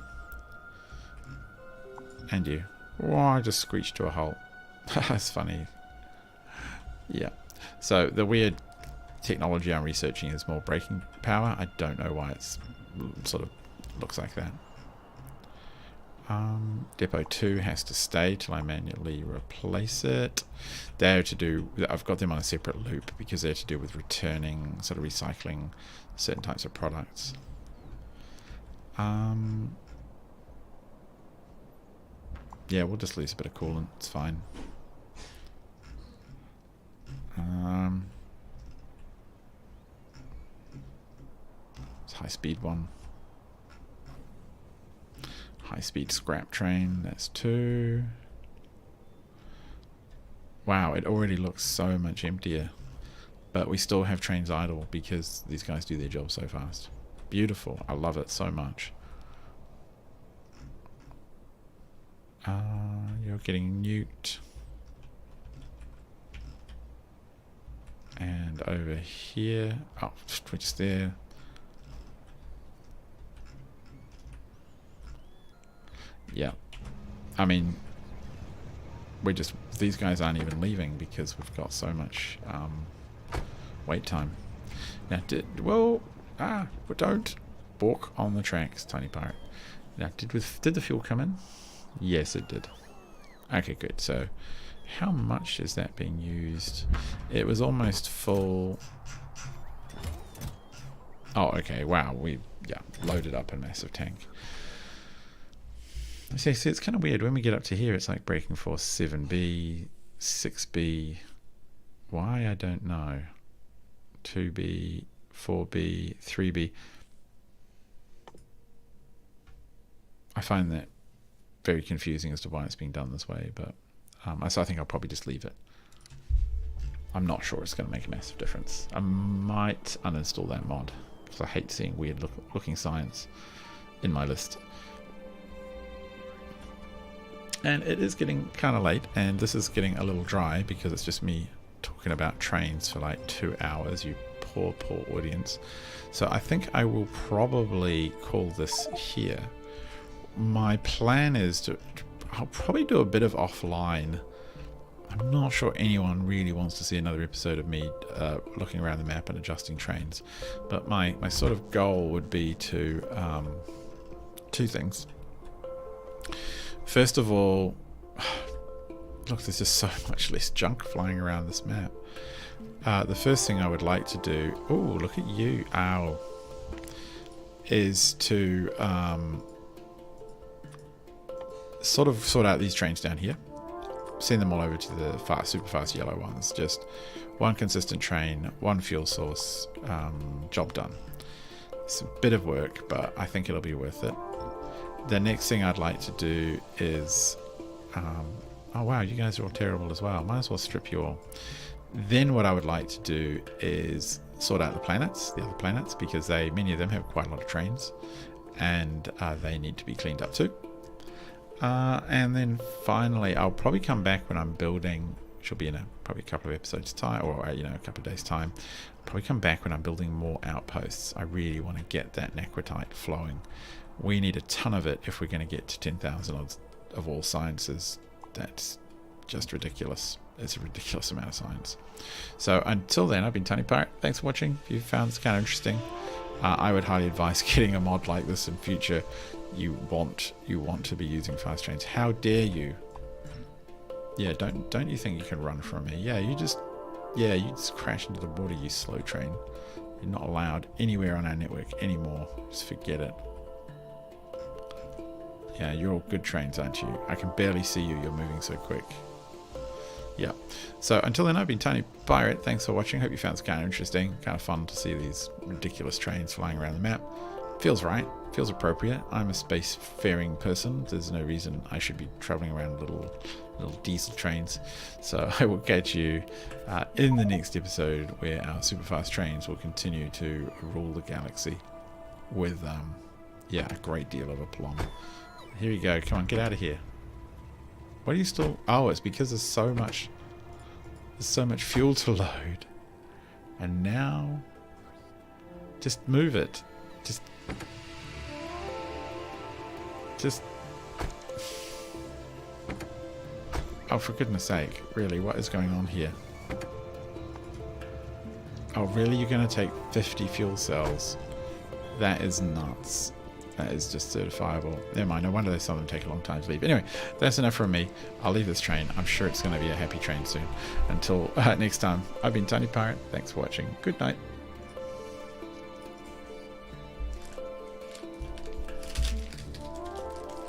S1: And you. Oh, I just screeched to a halt. That's funny. Yeah. So the weird technology I'm researching is more braking power. I don't know why it's sort of looks like that. Depot 2 has to stay till I manually replace it. They're to do, I've got them on a separate loop because they're to do with returning, sort of recycling certain types of products. Yeah, we'll just lose a bit of coolant, it's fine. It's high-speed one. High-speed scrap train, that's 2. Wow, it already looks so much emptier. But we still have trains idle because these guys do their job so fast. Beautiful. I love it so much. You're getting nuked. And over here. Oh, switch there. Yeah. I mean, these guys aren't even leaving because we've got so much wait time. Now, don't balk on the tracks, Tiny Pirate. Now, did the fuel come in? Yes, it did. Okay, good. So, how much is that being used? It was almost full. Oh, okay. Wow, we loaded up a massive tank. See, it's kind of weird. When we get up to here, it's like braking force 7B, 6B. Why, I don't know. 2B, 4B, 3B. I find that very confusing as to why it's being done this way, but so I think I'll probably just leave it. I'm not sure it's going to make a massive difference. I might uninstall that mod because I hate seeing weird looking science in my list. And it is getting kind of late, and this is getting a little dry because it's just me talking about trains for like 2 hours, you poor audience. So I think I will probably call this here. My plan is I'll probably do a bit of offline. I'm not sure anyone really wants to see another episode of me looking around the map and adjusting trains. But my sort of goal would be to 2 things. First of all, look, there's just so much less junk flying around this map. The first thing I would like to do, oh, look at you, ow, is to sort out these trains down here. Send them all over to the super fast yellow ones. Just one consistent train, one fuel source, job done. It's a bit of work, but I think it'll be worth it. The next thing I'd like to do is oh wow, you guys are all terrible as well. Might as well strip you all. Then what I would like to do is sort out the other planets, because many of them have quite a lot of trains, and they need to be cleaned up too. And then finally, I'll probably come back when I'm building, which will be in probably a couple of episodes time, or a couple of days time. I'll probably come back when I'm building more outposts. I really want to get that necrotite flowing. We need a ton of it if we're going to get to 10,000 of all sciences. That's just ridiculous. It's a ridiculous amount of science. So until then, I've been Tiny Pirate. Thanks for watching. If you found this kind of interesting, I would highly advise getting a mod like this in future. You want to be using fast trains. How dare you? Yeah, don't you think you can run from me? Yeah, you just crash into the water, you slow train. You're not allowed anywhere on our network anymore. Just forget it. Yeah, you're all good trains, aren't you? I can barely see you. You're moving so quick. Yeah. So until then, I've been Tiny Pirate. Thanks for watching. Hope you found this kind of interesting. Kind of fun to see these ridiculous trains flying around the map. Feels right. Feels appropriate. I'm a space-faring person. There's no reason I should be traveling around little diesel trains. So I will catch you in the next episode, where our super fast trains will continue to rule the galaxy with a great deal of aplomb. Here you go. Come on, get out of here. What are you still... Oh, it's because there's so much fuel to load. And now... Just move it. Just... Oh, for goodness sake. Really, what is going on here? Oh, really? You're going to take 50 fuel cells? That is nuts. That is just certifiable. Never mind, no wonder some of them take a long time to leave. Anyway, that's enough from me. I'll leave this train. I'm sure it's going to be a happy train soon. Until next time, I've been Tiny Pirate. Thanks for watching. Good night.